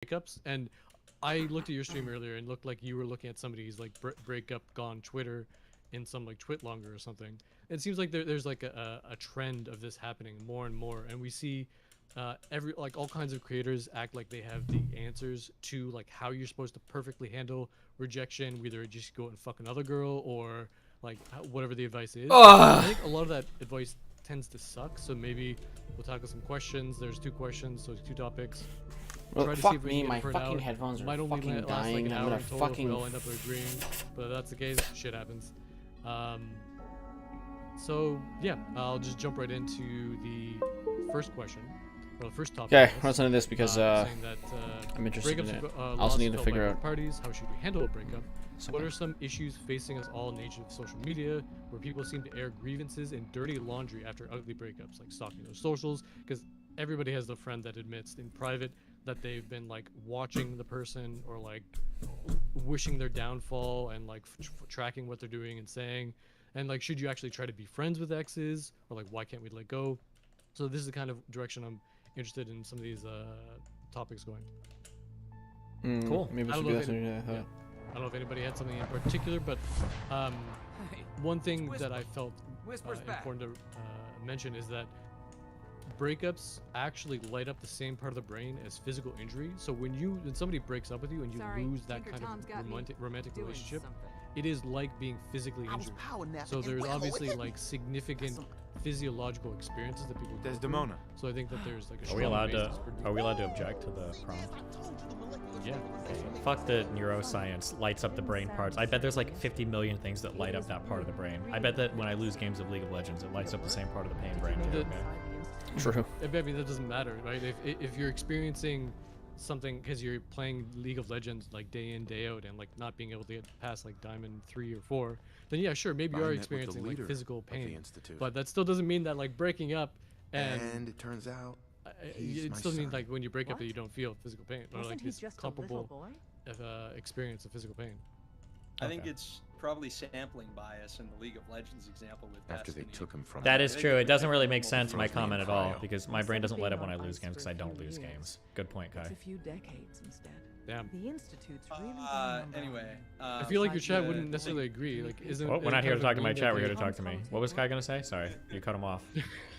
breakups, and I looked at your stream earlier and looked like you were looking at somebody's like breakup gone Twitter in some like twit longer or something. It seems like there's like a trend of this happening more and more, and we see every like all kinds of creators act like they have the answers to like how you're supposed to perfectly handle rejection, whether just go and fuck another girl or like whatever the advice is. I think a lot of that advice tends to suck, so maybe we'll tackle some questions. There's 2 questions, so 2 topics. Well, Try to see fuck if we me, can my get it fucking out. headphones are Might only fucking last like dying. an I'm hour gonna in total if we fucking. all end up agreeing, but if that's the case, shit happens. So yeah, I'll just jump right into the first question. Well, the first topic. Okay, let's listen to this because saying that, I'm interested in breakups it. are, I also need to felt figure by out. both parties. How should we handle a breakup? So What are some issues facing us all in the age of social media, where people seem to air grievances and dirty laundry after ugly breakups, like stalking their socials? Because everybody has the friend that admits in private that they've been like watching the person or like wishing their downfall and like tracking what they're doing and saying. And like, should you actually try to be friends with exes, or like, why can't we let go? So this is the kind of direction I'm interested in some of these topics going. cool. Maybe I we don't should know do if that. I don't know if anybody had something in particular, but one thing that I felt important to mention is that breakups actually light up the same part of the brain as physical injury. So when somebody breaks up with you and you lose that kind of romantic relationship, it is like being physically injured. So there's obviously like significant physiological experiences that people go through. So I think that there's like a Are we allowed to object to the prompt? Yeah. Fuck the neuroscience lights up the brain parts. I bet there's like 50 million things that light up that part of the brain. I bet that when I lose games of League of Legends, it lights up the same part of the pain brain too. Okay? True. I mean, that doesn't matter, right? If you're experiencing something because you're playing League of Legends like day in, day out, and like not being able to get past like Diamond 3 or 4, then yeah, sure, maybe you are experiencing like physical pain. But that still doesn't mean that like breaking up and it turns out it still means like when you break up that you don't feel physical pain or like this comparable experience of physical pain. I think it's probably sampling bias in the League of Legends example with after Destiny. they took him from That is true. It doesn't really make sense, my comment at all, because my brain doesn't light up when I lose games because I don't lose games. Good point, Kai. A few decades instead. Damn. The institute's really anyway, I feel like your chat wouldn't necessarily agree. Like, isn't? Well, we're not here to talk to my chat. We're here to talk to me. What was Kai gonna say? Sorry, you cut him off.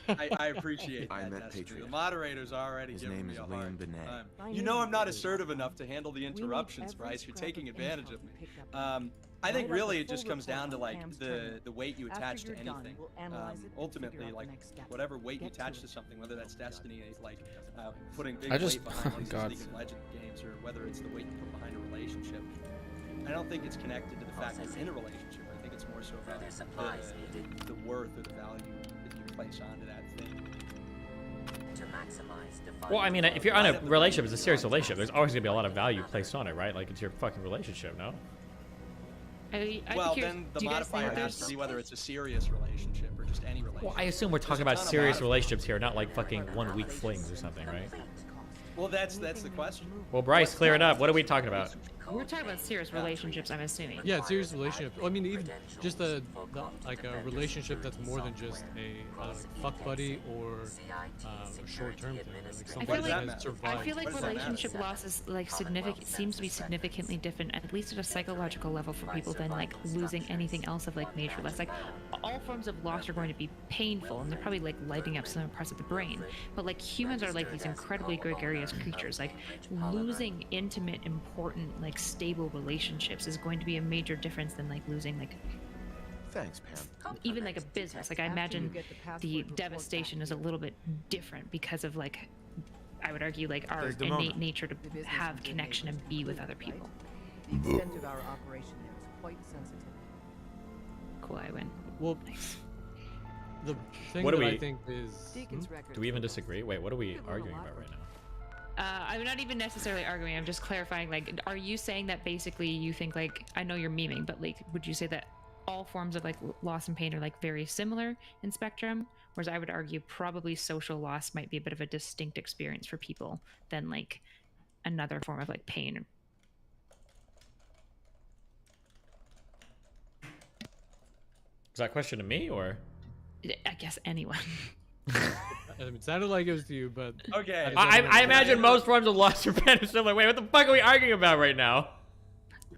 I appreciate that. I met Destiny. Patriot. The moderator's already His giving name me is a Liam hard Benet. time. You know I'm not assertive enough to handle the interruptions, Bryce. You're taking advantage of me. I think really it just comes down to like the weight you attach to anything. Ultimately, like whatever weight you attach to something, whether that's Destiny, like putting big weight behind these League of Legends games, or whether it's the weight you put behind a relationship. I don't think it's connected to the fact that you're in a relationship. I think it's more so about the worth or the value that you place onto that thing. Well, I mean, if you're on a relationship, it's a serious relationship. There's always gonna be a lot of value placed on it, right? Like it's your fucking relationship, no? Well, then the modifier has to be whether it's a serious relationship or just any relationship. Well, I assume we're talking about serious relationships here, not like fucking 1 week flings or something, right? Well, that's the question. Well, Bryce, clear it up. What are we talking about? We're talking about serious relationships, I'm assuming. Yeah, serious relationship. I mean, even just like a relationship that's more than just a fuck buddy or a short-term thing. Like something that has survived. I feel like relationship loss is like seems to be significantly different, at least at a psychological level, for people than like losing anything else of like major loss. Like all forms of loss are going to be painful, and they're probably like lighting up some parts of the brain. But like humans are like these incredibly gregarious creatures. Like losing intimate, important, like stable relationships is going to be a major difference than like losing like Thanks, Pam. even like a business. Like I imagine the devastation is a little bit different because of like I would argue like our innate nature to have connection and be with other people. The extent of our operation there is quite sensitive. Cool, I win. Well, Nice. the thing What do that I we- think is Do we even disagree? Wait, what are we arguing about right now? I'm not even necessarily arguing. I'm just clarifying. Like, are you saying that basically you think like I know you're memeing, but like, would you say that all forms of like loss and pain are like very similar in spectrum? Whereas I would argue probably social loss might be a bit of a distinct experience for people than like another form of like pain. Is that question to me or? I guess anyone. It sounded like it was to you, but Okay. I imagine most forms of lust are kind of similar. Wait, what the fuck are we arguing about right now?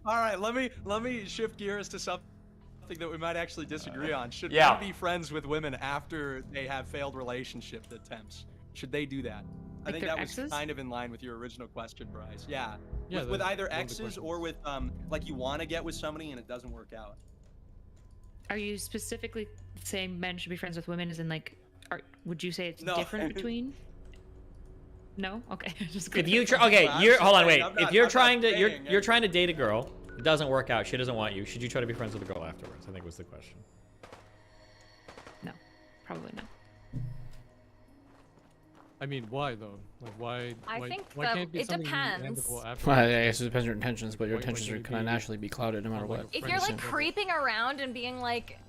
All right, let me shift gears to something that we might actually disagree on. Should Yeah. men be friends with women after they have failed relationship attempts? Should they do that? I Like think their that was exes? kind of in line with your original question, Bryce. Yeah. Yeah, With that's either one of the exes questions. or with like you want to get with somebody and it doesn't work out. Are you specifically saying men should be friends with women? As in, like, would you say it's No. different between? No. Okay. Just If you Well, I'm you're hold on, saying- wait. I'm If not- you're I'm not trying to saying you're trying to date a girl, it doesn't work out. She doesn't want you. Should you try to be friends with the girl afterwards? I think was the question. no, probably not. I mean, why though? Like, why? I why, think why that can't it be it something depends. amicable after? Well, I guess it depends on your intentions, but your Why intentions can't are it kind of be naturally be clouded no matter on, like, what. a If you're like friendship level? creeping around and being like,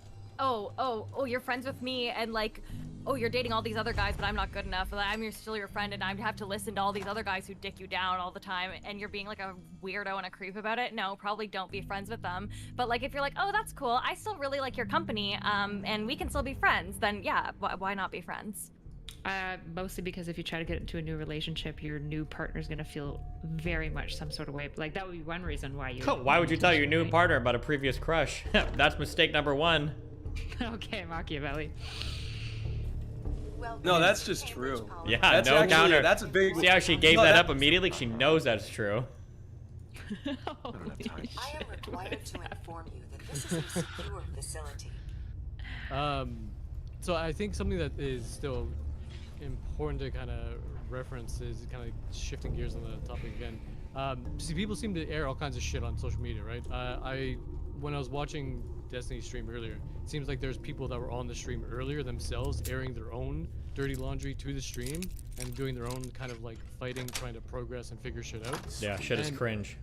oh, you're friends with me, and like, oh, you're dating all these other guys, but I'm not good enough. I'm still your friend, and I have to listen to all these other guys who dick you down all the time, and you're being like a weirdo and a creep about it. No, probably don't be friends with them. But like, if you're like, oh, that's cool, I still really like your company, and we can still be friends, then yeah, why not be friends? Mostly because if you try to get into a new relationship, your new partner's gonna feel very much some sort of way. Like that would be one reason why you. Why would you tell your new partner about a previous crush? That's mistake number one. Okay, Machiavelli. No, that's just true. Yeah, That's no actually, counter. that's a big. See how she gave No, that that- up immediately? She knows that's true. Holy I am required to inform you that this is a secure facility. So I think something that is still important to kind of reference is kind of shifting gears on the topic again. See, people seem to air all kinds of shit on social media, right? When I was watching Destiny's stream earlier, it seems like there's people that were on the stream earlier themselves airing their own dirty laundry to the stream and doing their own kind of like fighting, trying to progress and figure shit out. Yeah, shit is And- cringe.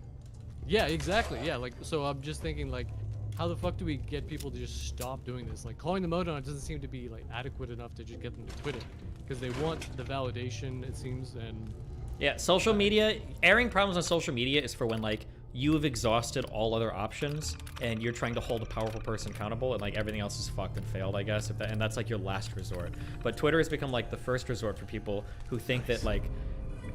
Yeah, exactly. Yeah, like, so I'm just thinking, like, how the fuck do we get people to just stop doing this? Like, calling them out on it doesn't seem to be, like, adequate enough to just get them to quit it. Because they want the validation, it seems, and... Yeah, social media, airing problems on social media is for when, like, you have exhausted all other options and you're trying to hold a powerful person accountable and, like, everything else is fucked and failed, I guess. And that's, like, your last resort. But Twitter has become, like, the first resort for people who think that, like,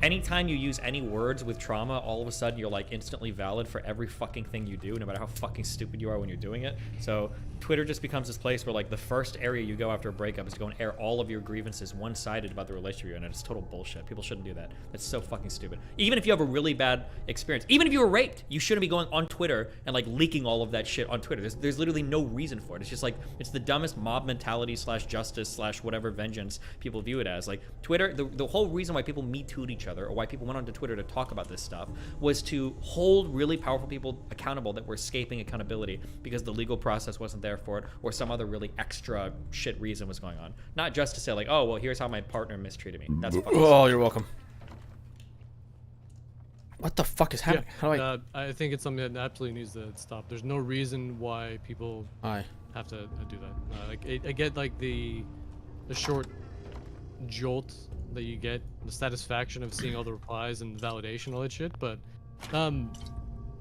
anytime you use any words with trauma, all of a sudden you're like instantly valid for every fucking thing you do, no matter how fucking stupid you are when you're doing it. So Twitter just becomes this place where like the first area you go after a breakup is to go and air all of your grievances one-sided about the relationship you're in, and it's total bullshit. People shouldn't do that. That's so fucking stupid. Even if you have a really bad experience, even if you were raped, you shouldn't be going on Twitter and like leaking all of that shit on Twitter. There's literally no reason for it. It's just like, it's the dumbest mob mentality / justice / whatever vengeance people view it as. Like Twitter, the whole reason why people Me Too'd each other, or why people went onto Twitter to talk about this stuff, was to hold really powerful people accountable that were escaping accountability because the legal process wasn't there for it, or some other really extra shit reason was going on. Not just to say like, oh, well, here's how my partner mistreated me. That's fucking Oh, you're welcome. What the fuck is happening? How do I think it's something that absolutely needs to stop. There's no reason why people I... have to do that. Like, I get like the short jolt that you get, the satisfaction of seeing all the replies and validation, all that shit, but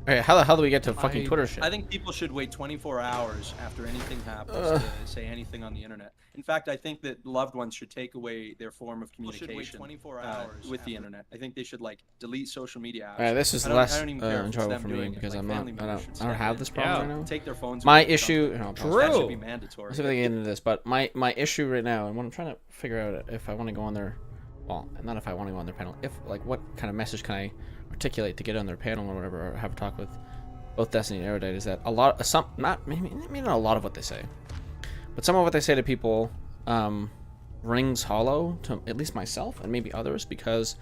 Okay, how the hell do we get to fucking Twitter shit? I think people should wait 24 hours after anything happens to say anything on the internet. In fact, I think that loved ones should take away their form of communication 24 hours with the internet. I think they should like delete social media apps. Alright, this is I don't- less I don't even care if it's enjoyable them for me doing it, because like, I'm not. family I members should don't step have in. this problem Yeah. right now. Take their phones. My away or issue. something. No, That True. should be mandatory. Let's see if I can get into this. But my issue right now, and what I'm trying to figure out if I want to go on their, well, not if I want to go on their panel, if like what kind of message can I articulate to get on their panel or whatever, or have a talk with both Destiny and Erudite, is that a lot, maybe not a lot of what they say, but some of what they say to people rings hollow to at least myself and maybe others, because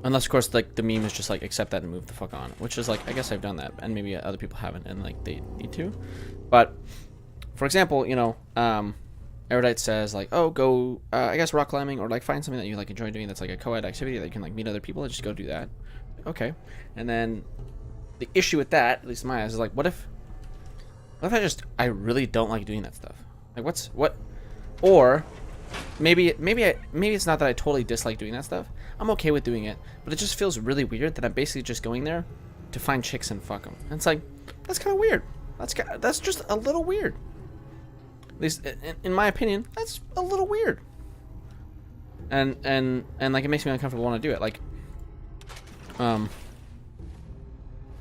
unless of course like the meme is just like accept that and move the fuck on, which is like, I guess I've done that and maybe other people haven't and like they need to. But for example, you know, Erudite says like, oh, go I guess rock climbing, or like find something that you like enjoy doing that's like a co-ed activity that you can like meet other people and just go do that. Okay. And then the issue with that, at least in my eyes, is like, what if I really don't like doing that stuff? Like or maybe it's not that I totally dislike doing that stuff. I'm okay with doing it, but it just feels really weird that I'm basically just going there to find chicks and fuck them. And it's like, that's kind of weird. That's just a little weird. least in my opinion, that's a little weird. And like it makes me uncomfortable when I do it. Like,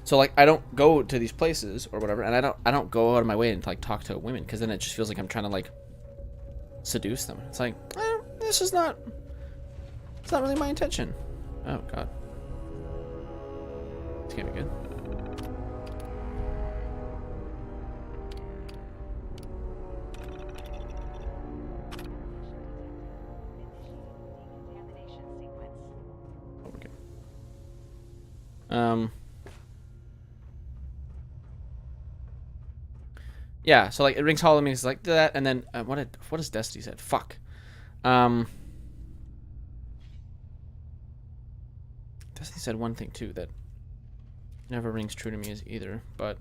so like I don't go to these places or whatever, and I don't go out of my way and like talk to women, because then it just feels like I'm trying to like seduce them. It's like, this is not. It's not really my intention. Oh god. It's gonna be good. Okay. Yeah, so like it rings hollow to me. It's like that, and then what does Destiny said? Fuck. Destiny said one thing too that never rings true to me as either, but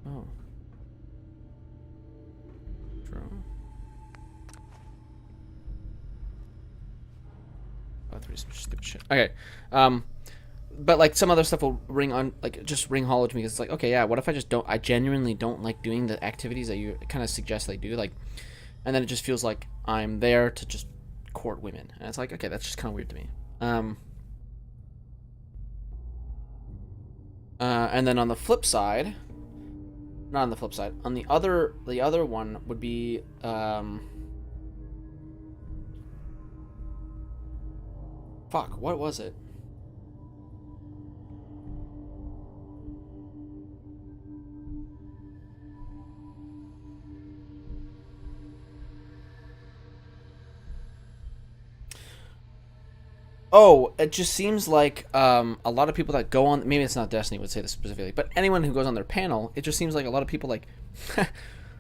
Oh. True. Oh, three stupid shit. Okay. But like some other stuff will ring on, like just ring hollow to me, because it's like, okay, yeah, what if I genuinely don't like doing the activities that you kind of suggest I do, like, and then it just feels like I'm there to just court women, and it's like, okay, that's just kind of weird to me. And then on the flip side, not on the flip side, on the other one would be fuck, what was it? Oh, it just seems like a lot of people that go on, maybe it's not Destiny would say this specifically, but anyone who goes on their panel, it just seems like a lot of people like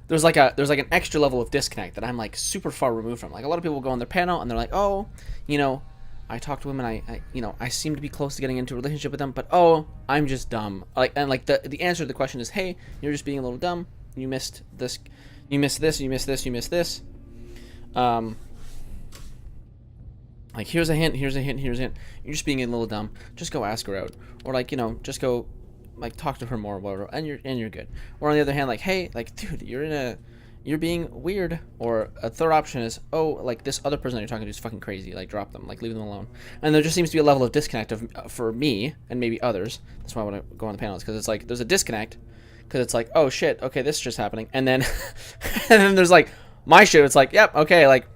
there's like an extra level of disconnect that I'm like super far removed from. Like a lot of people go on their panel and they're like, oh, you know, I talk to women, I seem to be close to getting into a relationship with them, but oh, I'm just dumb. Like, and like the answer to the question is, hey, you're just being a little dumb. You missed this, you missed this, you missed this, you missed this. Like, here's a hint, here's a hint, here's a hint. You're just being a little dumb. Just go ask her out. Or, like, you know, just go, like, talk to her more or whatever, and you're good. Or, on the other hand, like, hey, like, dude, you're being weird. Or a third option is, oh, like, this other person that you're talking to is fucking crazy. Like, drop them. Like, leave them alone. And there just seems to be a level of disconnect for me, and maybe others. That's why I want to go on the panels, because it's like, there's a disconnect. Because it's like, oh, shit, okay, this is just happening. And then, and then there's, like, my shit. It's like, yep, okay, like,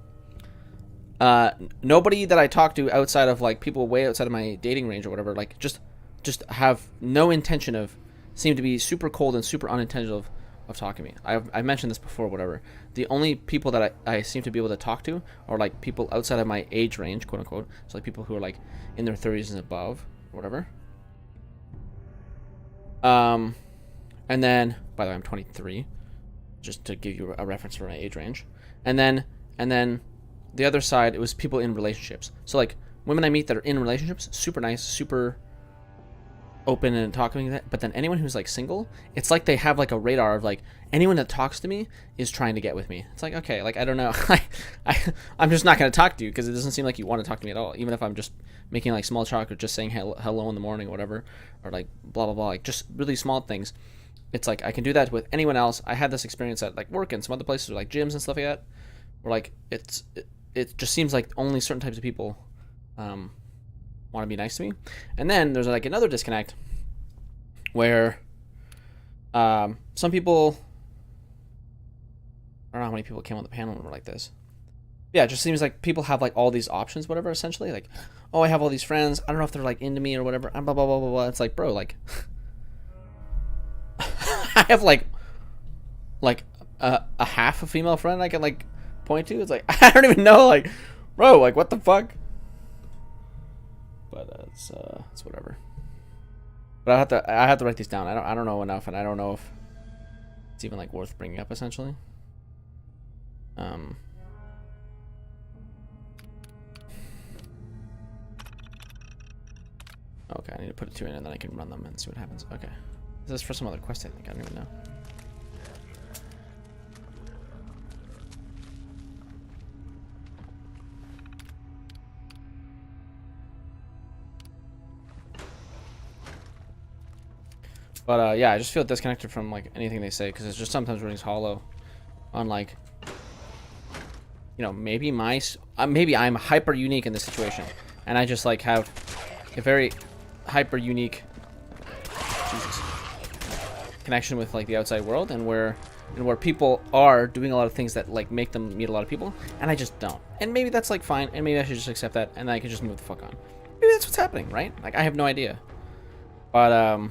nobody that I talk to outside of like people way outside of my dating range or whatever, like just have no intention of, seem to be super cold and super unintentional of talking to me. I've mentioned this before, whatever. The only people that I seem to be able to talk to are like people outside of my age range, quote unquote. So like people who are like in their 30s and above, or whatever. And then, by the way, I'm 23, just to give you a reference for my age range. And then the other side, it was people in relationships. So like women I meet that are in relationships, super nice, super open and talking, but then anyone who's like single, it's like they have like a radar of like anyone that talks to me is trying to get with me. It's like, okay, like I don't know, I'm just not going to talk to you because it doesn't seem like you want to talk to me at all, even if I'm just making like small talk or just saying hello in the morning or whatever, or like blah blah blah, like just really small things. It's like I can do that with anyone else. I had this experience at like work and some other places, or like gyms and stuff like that, where like it just seems like only certain types of people want to be nice to me. And then there's like another disconnect where some people, I don't know how many people came on the panel and were like this. Yeah, it just seems like people have like all these options, whatever, essentially. Like, oh, I have all these friends. I don't know if they're like into me or whatever. Blah, blah, blah, blah, blah. It's like, bro, like, I have like a half a female friend I can like point to. It's like, I don't even know, like, bro, like, what the fuck? But it's whatever. But I have to write these down. I don't know enough, and I don't know if it's even like worth bringing up, essentially. Okay, I need to put 2 in and then I can run them and see what happens. Okay, this is for some other quest, I think. I don't even know. But yeah, I just feel disconnected from like anything they say because it just sometimes rings hollow on like, you know, maybe maybe I'm hyper unique in this situation, and I just like have a very hyper unique connection with like the outside world, and where people are doing a lot of things that like make them meet a lot of people, and I just don't. And maybe that's like fine, and maybe I should just accept that, and I can just move the fuck on. Maybe that's what's happening, right? Like I have no idea. But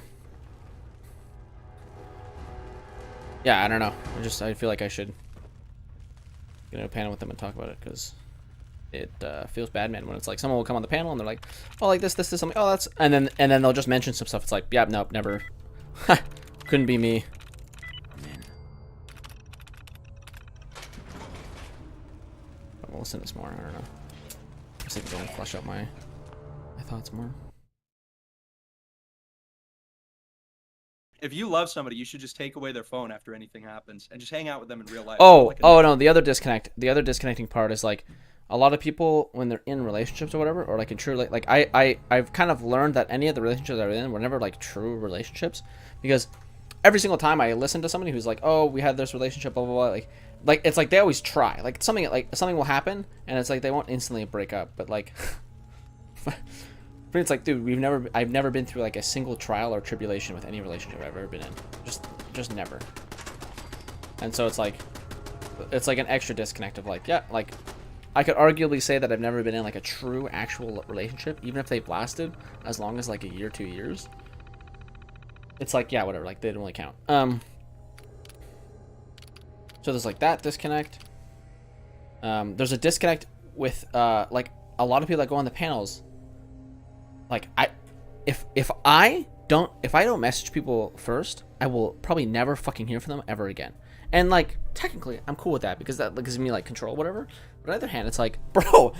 yeah, I don't know. I feel like I should get in a panel with them and talk about it, because it feels bad, man, when it's like someone will come on the panel and they're like, oh, like this, something. Oh, that's, and then they'll just mention some stuff. It's like, yeah, nope, never. Couldn't be me. I'll listen to this more. I don't know. I just think to flush out my thoughts more. If you love somebody, you should just take away their phone after anything happens and just hang out with them in real life. Oh, no, the other disconnecting part is like a lot of people when they're in relationships or whatever, or like in true, like I've kind of learned that any of the relationships I was in were never like true relationships, because every single time I listen to somebody who's like, oh, we had this relationship, blah blah blah, like it's like they always try, like something will happen and it's like they won't instantly break up, but like but it's like, dude, I've never been through like a single trial or tribulation with any relationship I've ever been in. Just never. And so it's like an extra disconnect of like, yeah, like I could arguably say that I've never been in like a true actual relationship, even if they've lasted as long as like a year, 2 years. It's like, yeah, whatever, like they don't really count. So there's like that disconnect. There's a disconnect with like a lot of people that go on the panels. Like if I don't message people first, I will probably never fucking hear from them ever again. And like technically I'm cool with that, because that gives me like control, whatever. But on the other hand, it's like, bro,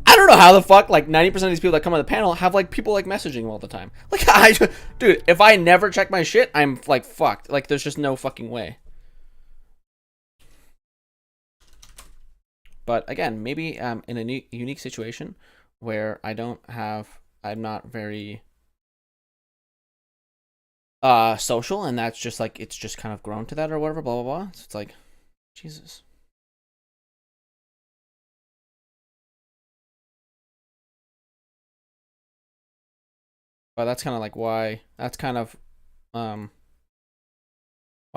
I don't know how the fuck like 90% of these people that come on the panel have like people like messaging all the time. Like dude, if I never check my shit, I'm like fucked. Like there's just no fucking way. But again, maybe in a unique situation where I'm not very social, and that's just like, it's just kind of grown to that or whatever, blah blah blah. So it's like, Jesus. But that's kind of like why I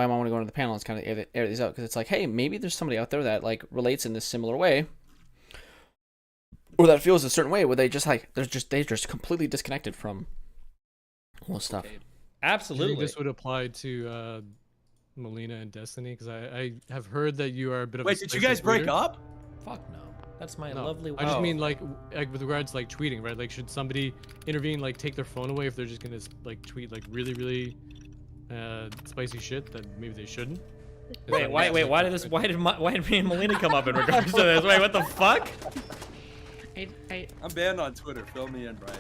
want to go into the panel is kind of air these out, because it's like, hey, maybe there's somebody out there that like relates in this similar way, or that feels a certain way, where they just like they're just completely disconnected from all this stuff. Absolutely. Do you think this would apply to Melina and Destiny? Because I have heard that you are a bit of. Wait, did you guys break up? Fuck no. That's my lovely wife. I just mean like with regards to like tweeting, right? Like, should somebody intervene, like take their phone away if they're just gonna like tweet like really spicy shit that maybe they shouldn't? Why did me and Melina come up in regards to this? Wait, what the fuck? I'm banned on Twitter. Fill me in, Bryce.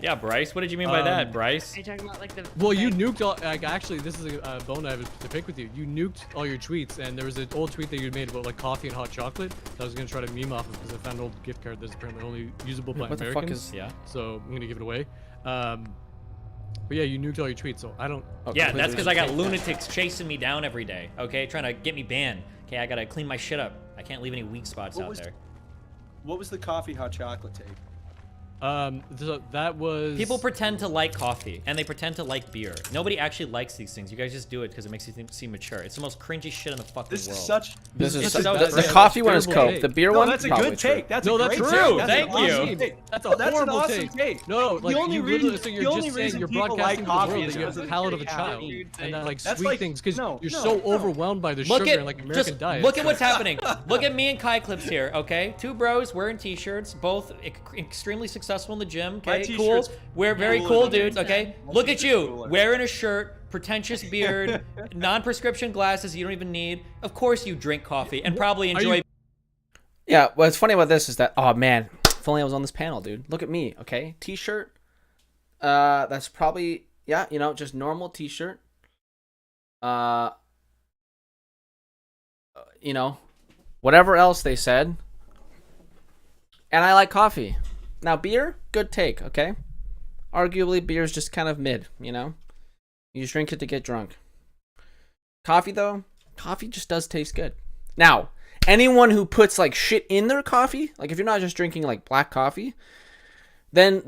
Yeah, Bryce. What did you mean by that, Bryce? Are you talking about like the? Well, you nuked all. Like, actually, this is a bone I have to pick with you. You nuked all your tweets, and there was an old tweet that you made about like coffee and hot chocolate that I was gonna try to meme off of, because I found an old gift card that's apparently only usable by What the Americans. fuck is? Yeah. So I'm gonna give it away. But yeah, you nuked all your tweets, so I don't. Yeah, that's because I got lunatics chasing me down every day. Okay, trying to get me banned. Okay, I gotta clean my shit up. I can't leave any weak spots out there. What was the coffee hot chocolate take? So that was. People pretend to like coffee, and they pretend to like beer. Nobody actually likes these things. You guys just do it because it makes you seem mature. It's the most cringy shit in the fucking This world. is such. This is so the coffee one is terrible Coke. take. The beer No, one, that's a probably good true. take. That's No, a that's great true. take. That's Thank an awesome you. take. That's a That's an horrible awesome take. No, like The only you reason- literally, so the you're only just saying reason you're people broadcasting like to the coffee world is that you because have the of palate of a the child, caffeine. and that like That's sweet like- things, because no, you're no, so no. overwhelmed by the Look sugar at and like American just diet. look at what's happening. Look at me and Kai Clips here, okay? Two bros wearing t-shirts, both extremely successful in the gym. My Okay, cool. t-shirt's We're very cooler cool than dudes. yours. Okay, My look at t-shirt's you cooler. wearing a shirt, pretentious beard, non-prescription glasses you don't even need. Of course you drink coffee and probably enjoy. Yeah, what's funny about this is that, oh man, if only I was on this panel, dude. Look at me, okay? T-shirt. That's probably, yeah, you know, just normal t-shirt. You know, whatever else they said. And I like coffee. Now beer, good take, okay? Arguably beer's just kind of mid, you know? You just drink it to get drunk. Coffee though, coffee just does taste good. Now, anyone who puts like shit in their coffee, like if you're not just drinking like black coffee, then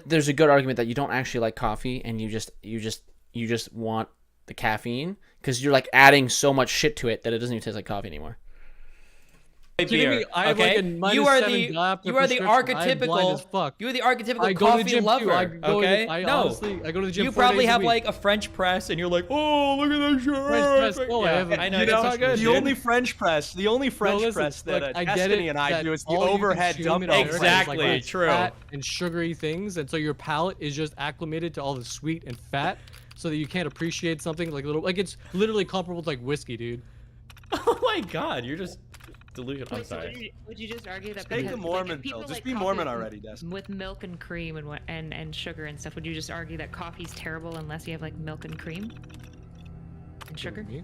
there's a good argument that you don't actually like coffee and you just want the caffeine because you're like adding so much shit to it that it doesn't even taste like coffee anymore. Beer. I have like a -7 you are the prescription. archetypical. You're the archetypical coffee lover. Okay, I go to the gym. You 4 probably days a have week. like a French press, and you're like, oh, look at that shit. French press. Oh, yeah, I know. That's not good. The only French press that I get Destiny it and I that do is the all you overhead consume dump. in America is, Exactly, like, true. Fat and sugary things, and so your palate is just acclimated to all the sweet and fat, so that you can't appreciate something like it's literally comparable to like whiskey, dude. Oh my God, you're just delusional. I'm Wait, so sorry. would you just argue that Take because, the Mormon if people pill. Just like be coffee Mormon already, Destiny. with milk and cream and sugar and stuff, would you just argue that coffee's terrible unless you have like milk and cream and sugar? Me?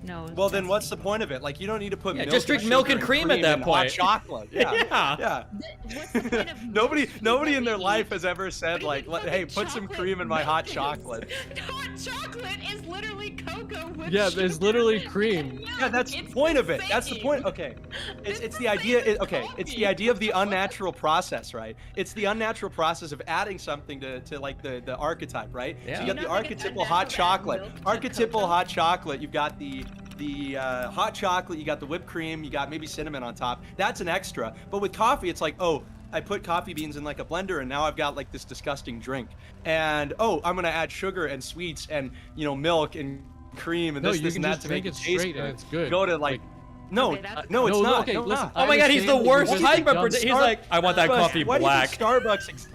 No. Well, then what's the point of it? Like, you don't need to put milk just drink milk and cream at that in point. Hot chocolate. Yeah. Yeah. What's the point of Nobody in their life has ever said What like, do you think hey, fucking put some chocolate cream in my hot milk is? chocolate. Hot chocolate is literally cocoa with Yeah, sugar. it's literally cream. Yeah, that's the point of it. That's the point. Okay, it's the idea. It's the idea of the unnatural process, right? It's the unnatural process of adding something to like the archetype, right? Yeah. So you got You the know, like, it's archetypal hot unnatural to add chocolate. milk to Archetypal cocoa? hot chocolate. You've got the hot chocolate. You got the whipped cream. You got maybe cinnamon on top. That's an extra. But with coffee, it's like, oh, I put coffee beans in like a blender and now I've got like this disgusting drink. And oh, I'm gonna add sugar and sweets and milk and cream and No, this you and can that just to make drink it it taste straight good. and it's good. Go to like no, Okay, that's- no, it's No, not. okay, No, listen, not. Oh my God, he's the understand worst that you type think of person. dumb He's like, I want that coffee Why black. do you think Starbucks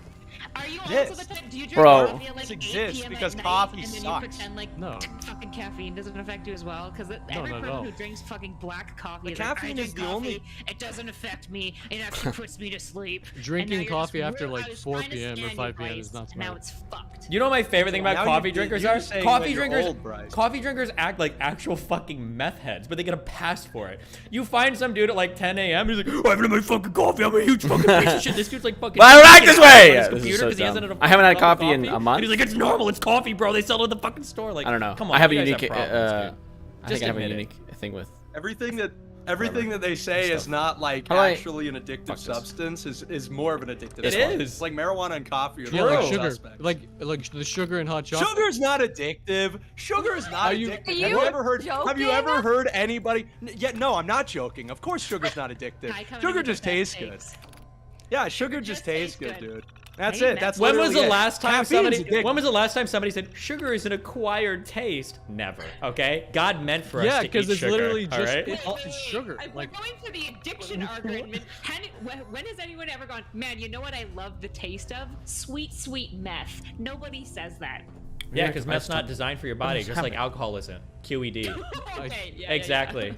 Are you Yes. also the type? Do you drink Bro. coffee at like 8 exists p.m. because at night coffee and then sucks. you pretend like No. fucking caffeine doesn't affect you as well? Because every not at person all. who drinks fucking black coffee The is like, I caffeine drink is the coffee, only- It doesn't affect me. It actually puts me to sleep. And now Drinking you're coffee just after rude. like I was 4 trying to p.m. or stand 5 your p.m. is rights, not and now smart. it's fucked. You know what my favorite thing about Now coffee you're drinkers saying are? that Coffee you're drinkers. old, Bryce. Coffee drinkers act like actual fucking meth heads, but they get a pass for it. You find some dude at like 10 a.m. He's like, oh, I haven't had my fucking coffee. I'm a huge fucking piece of shit. This dude's like fucking. But I don't act this way! on his Yeah, this is computer so 'cause he hasn't dumb. had a I haven't had fucking cup of coffee in a month. And he's like, it's normal. It's coffee, bro. They sell it at the fucking store. Like, I don't know. Come on, I have a you guys unique. problems, I dude. think Just I have a admit it. unique thing with. everything that they say is not like How do I- actually an addictive Fuck this. substance is more of an addictive It substance. is. It's like marijuana and coffee are Yeah, the like two sugar, suspects. like the sugar and hot chocolate. Sugar's not addictive. Sugar is not Are you- addictive. Are Have you you ever heard? Have you joking? ever heard anybody? Yeah, no, I'm not joking. Of course, sugar's not addictive. Hi, coming Sugar in with just the best tastes good. takes. Yeah, sugar just tastes good, dude. That's Hey, it. That's When was literally the it. last time Caffeine's somebody? addictive. When was the last time somebody said sugar is an acquired taste? Never. Okay. God meant for us Yeah, to because eat it's sugar, literally all just right? it's sugar. We're Like going to the addiction argument. When has anyone ever gone, man, you know what I love the taste of? Sweet, sweet meth. Nobody says that. Yeah, because meth's not designed for your body, is just like happening? alcohol isn't. QED. Okay, yeah, Exactly.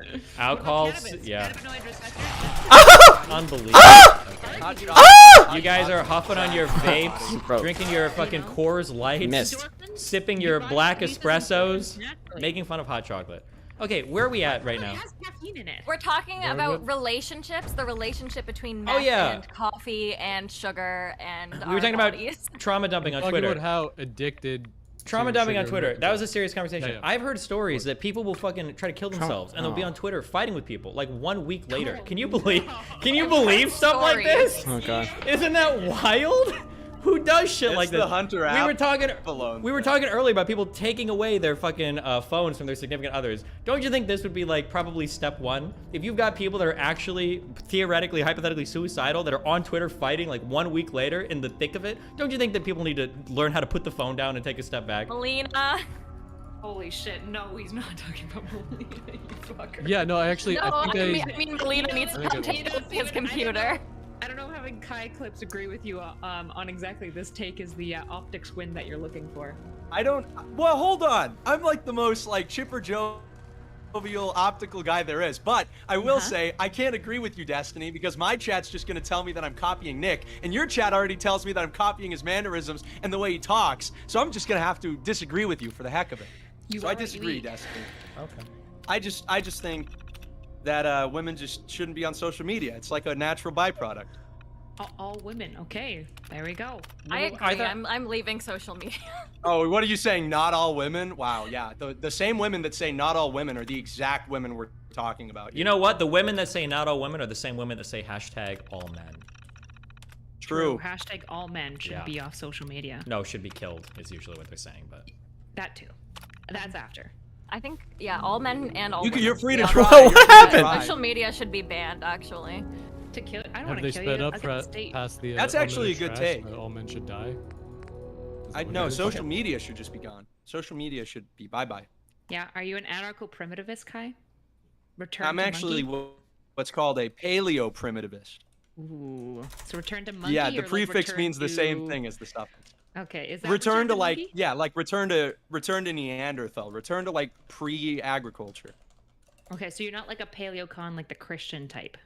Yeah. Alcohol's, Cannabis, yeah. cannabinoid receptors. Unbelievable. Okay. Hot chocolate. You guys are huffing on your vapes, Bro. drinking your fucking Coors Lights, Missed. sipping your black espressos, Naturally. making fun of hot chocolate. Okay, where are we at right It now? has caffeine in it. We're talking Very about good. relationships, the relationship between meth Oh, yeah. and coffee and sugar and We were talking about bodies. trauma dumping on talking Twitter. about how addicted. Trauma to dumping on sugar Twitter. and That was a serious conversation. Yeah, yeah. I've heard stories that people will fucking try to kill themselves and they'll be oh. on Twitter fighting with people like 1 week later. Oh, Can you no. believe? Can you believe stuff like Stories. this? Oh god. Isn't that wild? Who does shit It's like the this? Hunter We were app talking. alone. We were talking earlier about people taking away their fucking phones from their significant others. Don't you think this would be like probably step one? If you've got people that are actually theoretically, hypothetically suicidal that are on Twitter fighting like 1 week later in the thick of it, don't you think that people need to learn how to put the phone down and take a step back? Melina. Holy shit, no, he's not talking about Melina, you fucker. Yeah, no, actually, No, I think I mean Melina needs to come take his computer. I don't know having Kai clips agree with you on exactly this take is the optics win that you're looking for. I don't. Well, hold on. I'm like the most like chipper jovial optical guy there is, but I will say I can't agree with you, Destiny, because my chat's just gonna tell me that I'm copying Nick, and your chat already tells me that I'm copying his mannerisms and the way he talks. So I'm just gonna have to disagree with you for the heck of it. So I disagree, Destiny. Okay. I just think that women just shouldn't be on social media. It's like a natural byproduct. All women. Okay, there we go. I agree. I'm leaving social media. Oh, what are you saying? Not all women? Wow, yeah. The same women that say not all women are the exact women we're talking about. You know what? The women that say not all women are the same women that say hashtag all men. True. Hashtag all men should be off social media. No, should be killed is usually what they're saying, but That too. That's after. I think, yeah, all men and all women. You're free to Yeah. try. What happened? Social media should be banned, actually. To kill. I don't Have want they to kill sped you. up I'll get the state. past the? That's all men actually are a good trash, take. that all men should die. No, social media should just be gone. Social media should be bye-bye. Yeah. Are you an anarcho-primitivist, Kai? Return I'm to actually monkey? what's called a paleo-primitivist. Ooh. So return to monkey. Yeah, or, the like, prefix return means the same to- thing as the suffix. Okay. Is that Return to like monkey? like return to Neanderthal. Return to like pre-agriculture. Okay, so you're not like a paleocon, like the Christian type.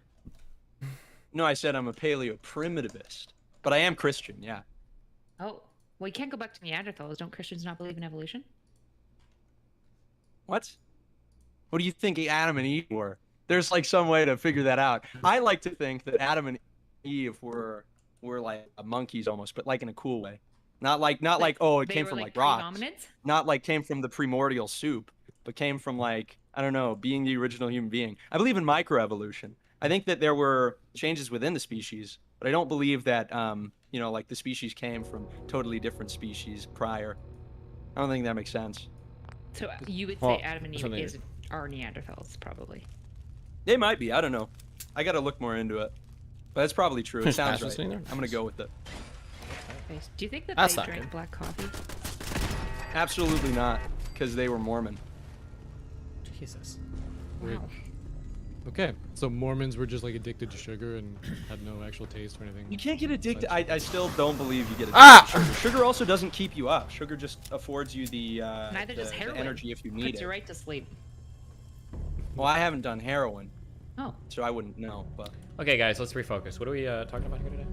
No, I said I'm a paleo-primitivist, but I am Christian. Yeah. Oh, well, you can't go back to Neanderthals. Don't Christians not believe in evolution? What? What do you think Adam and Eve were? There's like some way to figure that out. I like to think that Adam and Eve were like monkeys almost, but like in a cool way. Not like oh, it They came were, from like, like rocks. pre-hominids? Not like came from the primordial soup, but came from like, I don't know, being the original human being. I believe in microevolution. I think that there were changes within the species, but I don't believe that you know, like the species came from totally different species prior. I don't think that makes sense. So you would Well, say Adam and Eve are Neanderthals, probably. They might be. I don't know. I got to look more into it. But that's probably true. It There's sounds pastors right. in there? I'm going to go with it. Nice. Do you think that That's they not drank good. black coffee? Absolutely not, because they were Mormon. Jesus. Weird. Wow. Okay, so Mormons were just like addicted to sugar and had no actual taste or anything. You can't get addicted. I still don't believe you get addicted Ah! to sugar. Sugar also doesn't keep you up. Sugar just affords you the, Neither does the heroin. energy if you need Puts it. you right to sleep. Well, I haven't done heroin, Oh. so I wouldn't know. But Okay, guys, let's refocus. What are we talking about here today?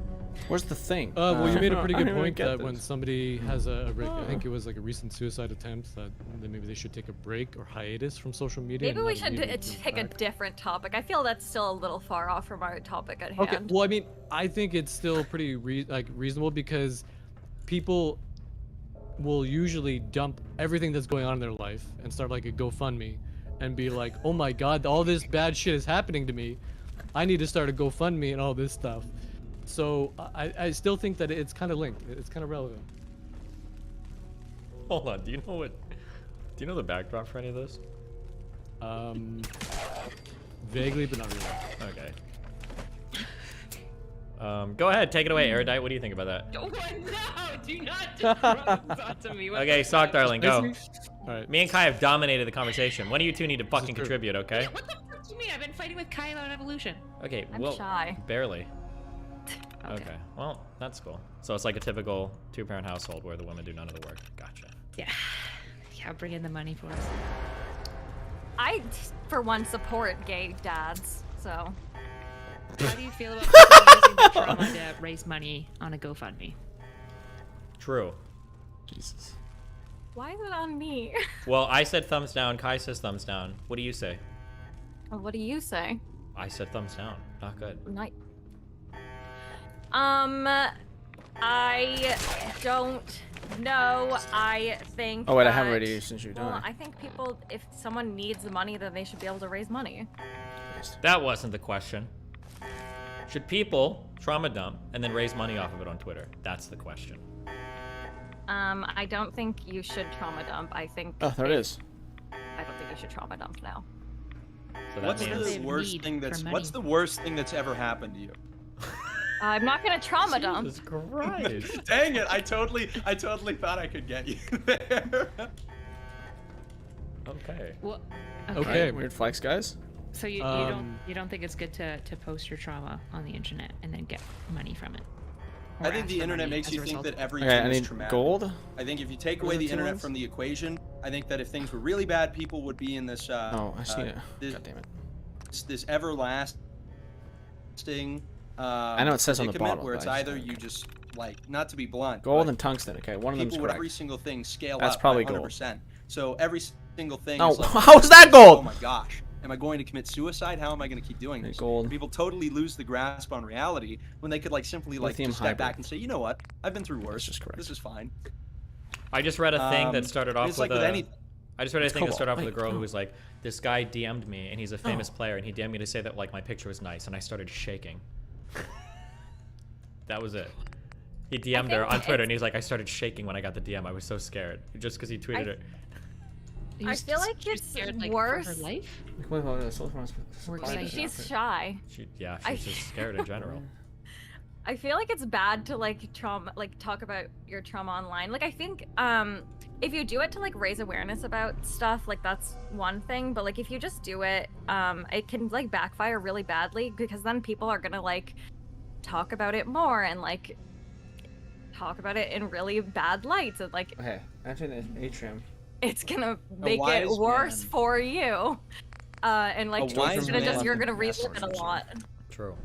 Where's the thing? Well, you made a I pretty don't good even point get that when this. somebody has I think it was like a recent suicide attempt, that maybe they should take a break or hiatus from social media. Maybe and we not should immediately move take a back. different topic. I feel that's still a little far off from our topic at hand. Okay, well, I mean, I think it's still pretty reasonable because people will usually dump everything that's going on in their life and start like a GoFundMe and be like, oh my god, all this bad shit is happening to me. I need to start a GoFundMe and all this stuff. So I still think that it's kind of linked. It's kind of relevant. Hold on. Do you know the backdrop for any of this? Vaguely, but not really. Okay. Go ahead, take it away, Erudite. What do you think about that? Oh, no! Do not talk to me. Okay, Socdarling, go. All right. Me and Kai have dominated the conversation. One of you two need to fucking true. contribute, okay? What the fuck do you mean? I've been fighting with Kai about evolution. Okay, I'm well, shy. barely. Okay. Okay, well, that's cool. So it's like a typical two-parent household where the women do none of the work. Gotcha. Yeah. Yeah, bring in the money for us. I, for one, support gay dads, so. How do you feel about people using the trauma to raise money on a GoFundMe? True. Jesus. Why is it on me? Well, I said thumbs down. Kai says thumbs down. What do you say? Well, what do you say? I said thumbs down. Not good. Night. I don't know. I think. Oh wait, I have that- already since you're Well, done. I think people, if someone needs the money, then they should be able to raise money. That wasn't the question. Should people trauma dump and then raise money off of it on Twitter? That's the question. I don't think you should trauma dump. I think. Oh, there it is. I don't think you should trauma dump now. So that what's means They the worst need thing for that's money. what's the worst thing that's ever happened to you? I'm not gonna trauma dump. Jesus Christ. Dang it! I totally thought I could get you there. Okay. Well, Okay. Weird flex, guys. So you don't think it's good to post your trauma on the internet and then get money from it? Or I think ask the for internet money makes as you a think result? that everything Okay, I is need traumatic. gold. I think if you take What away are the the two internet ones? from the equation, I think that if things were really bad, people would be in this. Oh, I see it. This, God damn it. this everlasting. I know it says on the predicament bottle, where it's but I just either don't- you just like, not to be blunt, Gold but and tungsten. Okay, one of them's people would correct. every single thing scale That's up probably by gold. 100%. So every single thing. No, is like, how is that gold? Oh my gosh! Am I going to commit suicide? How am I going to keep doing this? Gold. People totally lose the grasp on reality when they could like simply like Lithium just step hybrid. back and say, you know what? I've been through worse. just correct. This is fine. I just read a thing that started off it's with like with a. anything. I just read a thing that cobalt. started off with a Wait, girl who oh. was like, this guy DM'd me, and he's a famous player, and he DM'd me to say that like my picture was nice, and I started shaking. That was it. He DM'd her on Twitter, and he's like, I started shaking when I got the DM. I was so scared, just because he tweeted it. I feel like it's scared, like, worse. for her life. We're excited. She's shy. She's just scared in general. I feel like it's bad to like talk about your trauma online. Like I think if you do it to like raise awareness about stuff, like that's one thing, but like if you just do it, it can like backfire really badly because then people are gonna like talk about it more and like talk about it in really bad lights and like Okay, enter the atrium. it's gonna make it wise worse man. for you. And like A wise it's gonna man you're gonna relive it a lot. True.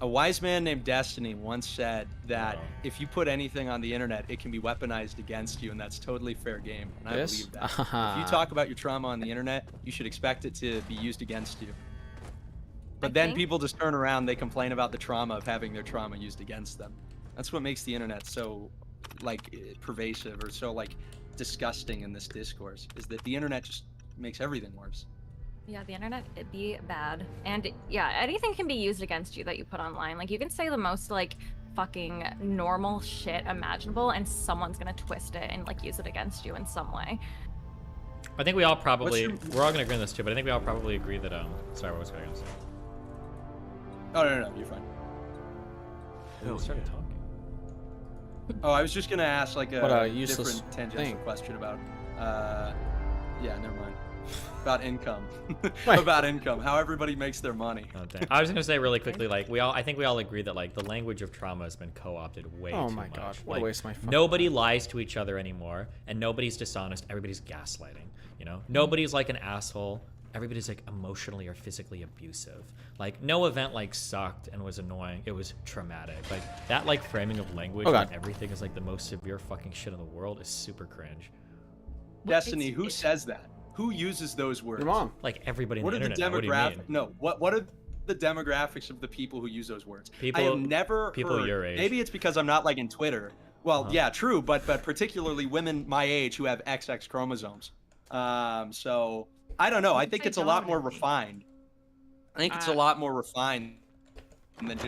A wise man named Destiny once said that Wow. if you put anything on the internet, it can be weaponized against you, and that's totally fair game. And I This? believe that. If you talk about your trauma on the internet, you should expect it to be used against you. But then think- people just turn around, they complain about the trauma of having their trauma used against them. That's what makes the internet so like pervasive or so like disgusting in this discourse, is that the internet just makes everything worse. Yeah, the internet, it'd be bad. And yeah, anything can be used against you that you put online. Like you can say the most like fucking normal shit imaginable and someone's gonna twist it and like use it against you in some way. I think we all probably What's your- we're all gonna agree on this too, but I think we all probably agree that sorry, what was I gonna say? Oh, no, you're fine. We started talking. Oh, I was just gonna ask like What a a useless different tangential thing. question about, yeah, never mind. About income. Wait. About income. How everybody makes their money. Oh, damn. I was gonna say really quickly, like I think we all agree that like the language of trauma has been co-opted way Oh too my much. god, what Like, a waste of my fucking nobody time. lies to each other anymore, and nobody's dishonest. Everybody's gaslighting. You know, nobody's like an asshole. Everybody's like emotionally or physically abusive. Like no event like sucked and was annoying. It was traumatic. Like that like framing of language Oh, when God. everything is like the most severe fucking shit in the world is super cringe. Destiny, who says that? Who uses those words? Your mom. Like everybody in What the are the internet. What do you demographics? mean? No, what are the demographics of the people who use those words? People- I have never people heard, your age. Maybe it's because I'm not like in Twitter. Well, Uh-huh. yeah, true, but particularly women my age who have XX chromosomes. So I don't know. I think it's a lot more refined. I think it's a lot more refined than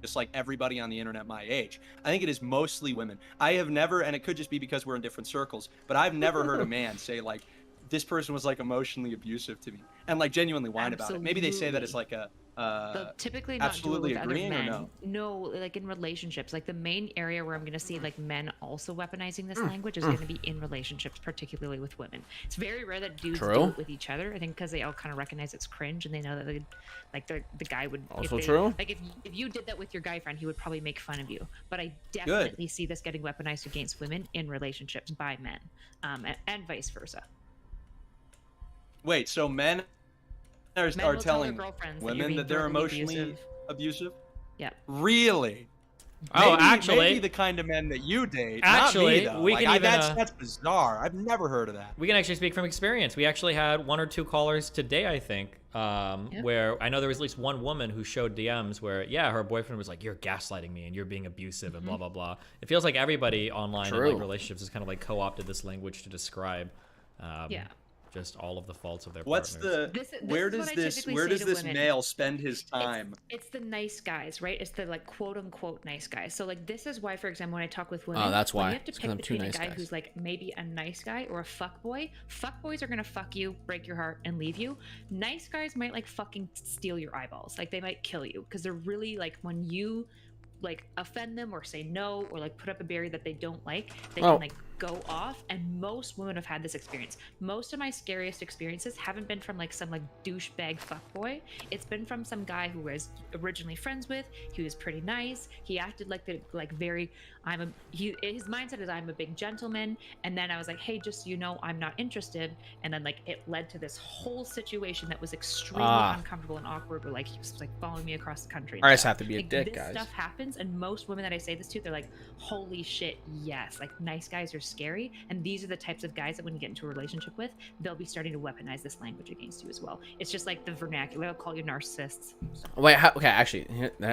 just like everybody on the internet my age. I think it is mostly women. I have never, and it could just be because we're in different circles, but I've never heard a man say like, this person was like emotionally abusive to me and like genuinely whine about it. Maybe they say that it's like a They'll typically not absolutely do it with other agreeing or men. no? No, like in relationships. Like the main area where I'm going to see like men also weaponizing this language is going to be in relationships, particularly with women. It's very rare that dudes True. do it with each other. I think because they all kind of recognize it's cringe and they know that the guy would Also if they, true. Like if you did that with your guy friend, he would probably make fun of you. But I definitely see this getting weaponized against women in relationships by men, and vice versa. Wait, so men are Men will tell their telling girlfriends that you're women being that they're verbally emotionally abusive? Yep. Really? Oh, Maybe- actually, maybe the kind of men that you date. Actually, not me, though. we Like, can even, that's bizarre. I've never heard of that. we can actually speak from experience. We actually had 1 or 2 callers today, I think, where I know there was at least one woman who showed DMs where, yeah, her boyfriend was like, you're gaslighting me and you're being abusive and blah, blah, blah. It feels like everybody online in True. like relationships has kind of like co-opted this language to describe Yeah. just all of the faults of their What's partners. where is does what I this typically where say does to this women. male spend his time? It's the nice guys, right? It's the like quote unquote nice guys. So like this is why, for example, when I talk with women, that's when why. you have to It's 'cause I'm pick too between nice a guy guys. who's like maybe a nice guy or a fuck boy. Fuck boys are gonna fuck you, break your heart, and leave you. Nice guys might like fucking steal your eyeballs. Like they might kill you because they're really like when you like offend them or say no or like put up a barrier that they don't like, they Well- can like go off. And most women have had this experience. Most of my scariest experiences haven't been from like some like douchebag fuckboy. It's been from some guy who I was originally friends with. He was pretty nice. He acted like very his mindset is I'm a big gentleman. And then I was like, hey, just so you know, I'm not interested. And then like it led to this whole situation that was extremely uncomfortable and awkward where like he was like following me across the country. and I just stuff. have to be a Like, dick, this guys. stuff happens, and most women that I say this to, they're like, holy shit, yes. Like nice guys are scary. And these are the types of guys that when you get into a relationship with, they'll be starting to weaponize this language against you as well. It's just like the vernacular. They'll call you narcissists. Wait, okay, actually,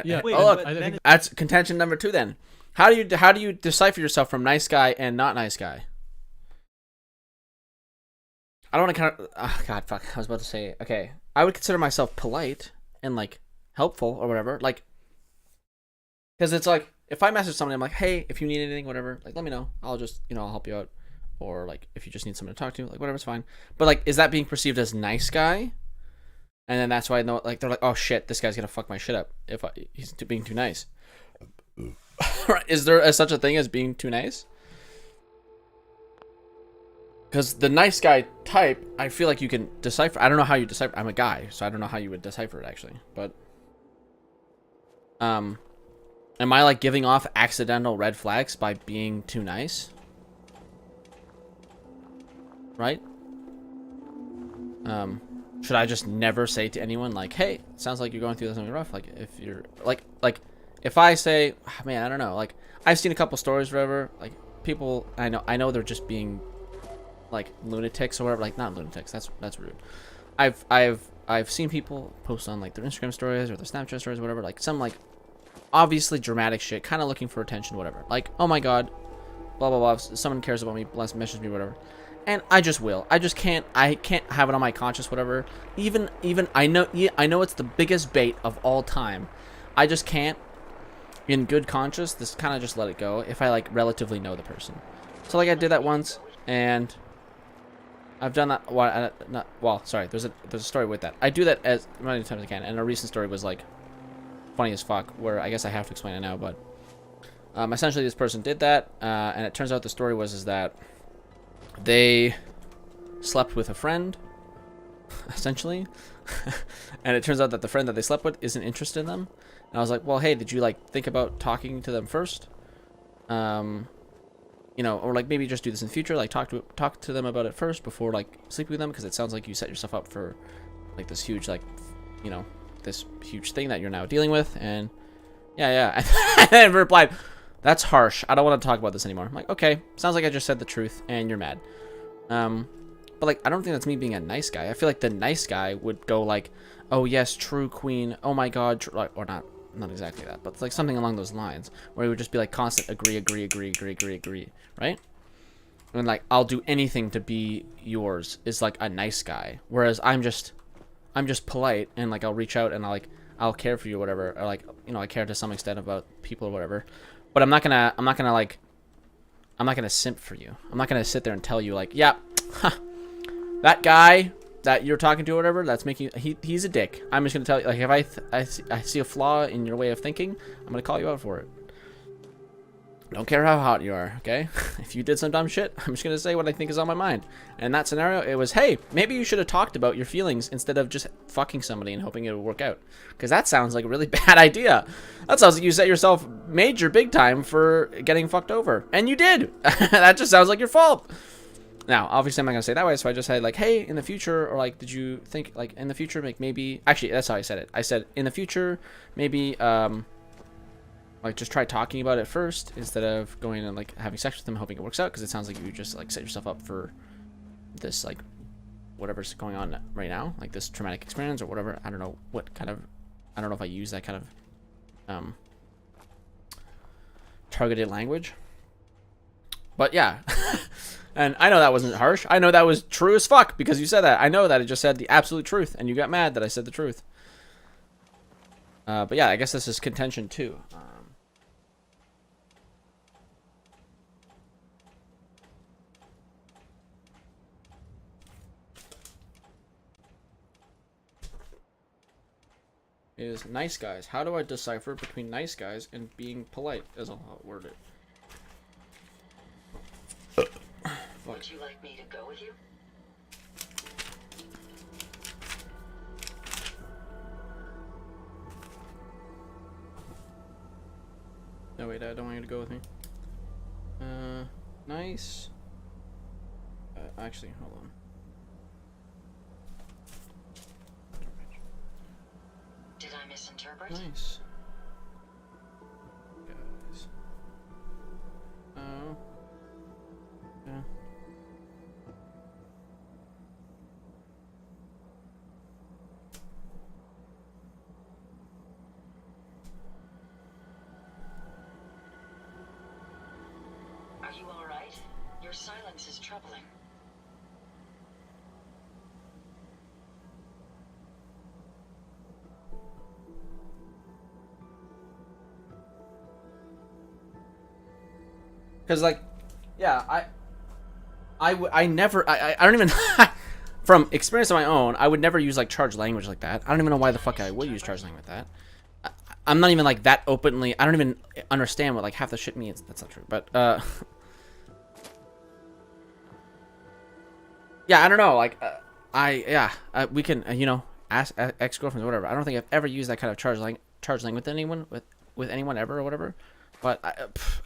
Yeah. Wait, oh, but I then think that's contention number 2 then. How do you decipher yourself from nice guy and not nice guy? I don't want to kind of... Oh, God, fuck. I was about to say... Okay. I would consider myself polite and, like, helpful or whatever. Like... Because it's like... If I message somebody, I'm like, hey, if you need anything, whatever, like, let me know. I'll just, I'll help you out. Or, like, if you just need someone to talk to, like, whatever, it's fine. But, like, is that being perceived as nice guy? And then that's why I know... Like, they're like, oh, shit, this guy's gonna fuck my shit up if he's being too nice. Is there such a thing as being too nice? Because the nice guy type, I feel like you can decipher. I don't know how you decipher. I'm a guy, so I don't know how you would decipher it actually. But, am I like giving off accidental red flags by being too nice? Right? Should I just never say to anyone like, "Hey, sounds like you're going through something rough." Like, if you're like, if I say, oh, man, I don't know. Like, I've seen a couple stories, whatever. Like, people, I know they're just being like lunatics or whatever. Like, not lunatics, that's rude. I've seen people post on like their Instagram stories or their Snapchat stories or whatever, like some like obviously dramatic shit, kind of looking for attention, whatever, like, oh my god, blah blah blah, if someone cares about me, message me, whatever. And I can't have it on my conscience, whatever. Even I know it's the biggest bait of all time. I just can't in good conscience just kind of just let it go if I like relatively know the person. So like I did that once, and I've done that. Well, sorry. There's a story with that. I do that as many times as I can. And a recent story was like funny as fuck, where I guess I have to explain it now. But essentially, this person did that, and it turns out the story was that they slept with a friend, essentially, and it turns out that the friend that they slept with isn't interested in them. And I was like, well, hey, did you like think about talking to them first? Or like maybe just do this in the future, like talk to them about it first before like sleeping with them, because it sounds like you set yourself up for like this huge this huge thing that you're now dealing with. And yeah. And then replied, that's harsh, I don't want to talk about this anymore. I'm like, okay, sounds like I just said the truth and you're mad. But like, I don't think that's me being a nice guy. I feel like the nice guy would go like, oh yes, true queen, oh my god, or not exactly that, but like something along those lines, where it would just be like constant agree, right? And like, I'll do anything to be yours is like a nice guy, whereas I'm just polite, and like I'll reach out and I'll care for you or whatever, or like, I care to some extent about people or whatever, but I'm not gonna simp for you. I'm not gonna sit there and tell you like, yeah, that guy that you're talking to or whatever, that's making he's a dick. I'm just gonna tell you, like, if I see a flaw in your way of thinking, I'm gonna call you out for it. Don't care how hot you are, okay? If you did some dumb shit, I'm just gonna say what I think is on my mind. And in that scenario, it was, hey, maybe you should have talked about your feelings instead of just fucking somebody and hoping it would work out. Because that sounds like a really bad idea. That sounds like you set yourself major big time for getting fucked over. And you did! That just sounds like your fault! Now, obviously I'm not gonna say it that way, so I just said like, hey, in the future, or like, did you think, like, in the future, like, maybe... Actually, that's how I said it. I said, in the future, maybe, like, just try talking about it first instead of going and like having sex with them, hoping it works out, because it sounds like you just like set yourself up for this, like, whatever's going on right now, like this traumatic experience or whatever. I don't know what kind of, I don't know if I use that kind of targeted language, but yeah. And I know that wasn't harsh. I know that was true as fuck because you said that. I know that it just said the absolute truth, and you got mad that I said the truth. But yeah, I guess this is contention too. Is nice guys. How do I decipher between nice guys and being polite, as I'll word it? Would you like me to go with you? No, wait, I don't want you to go with me. Nice. Actually, hold on. Did I misinterpret? Nice. Guys. Oh. Your silence is troubling. Because like, yeah, I never I don't even from experience of my own, I would never use like charged language like that. I don't even know why the fuck I would use charged language like that. I'm not even like that openly. I don't even understand what like half the shit means. That's not true, but yeah, I don't know. Like, we can you know, ask ex-girlfriends or whatever. I don't think I've ever used that kind of charged language with anyone with anyone ever or whatever. But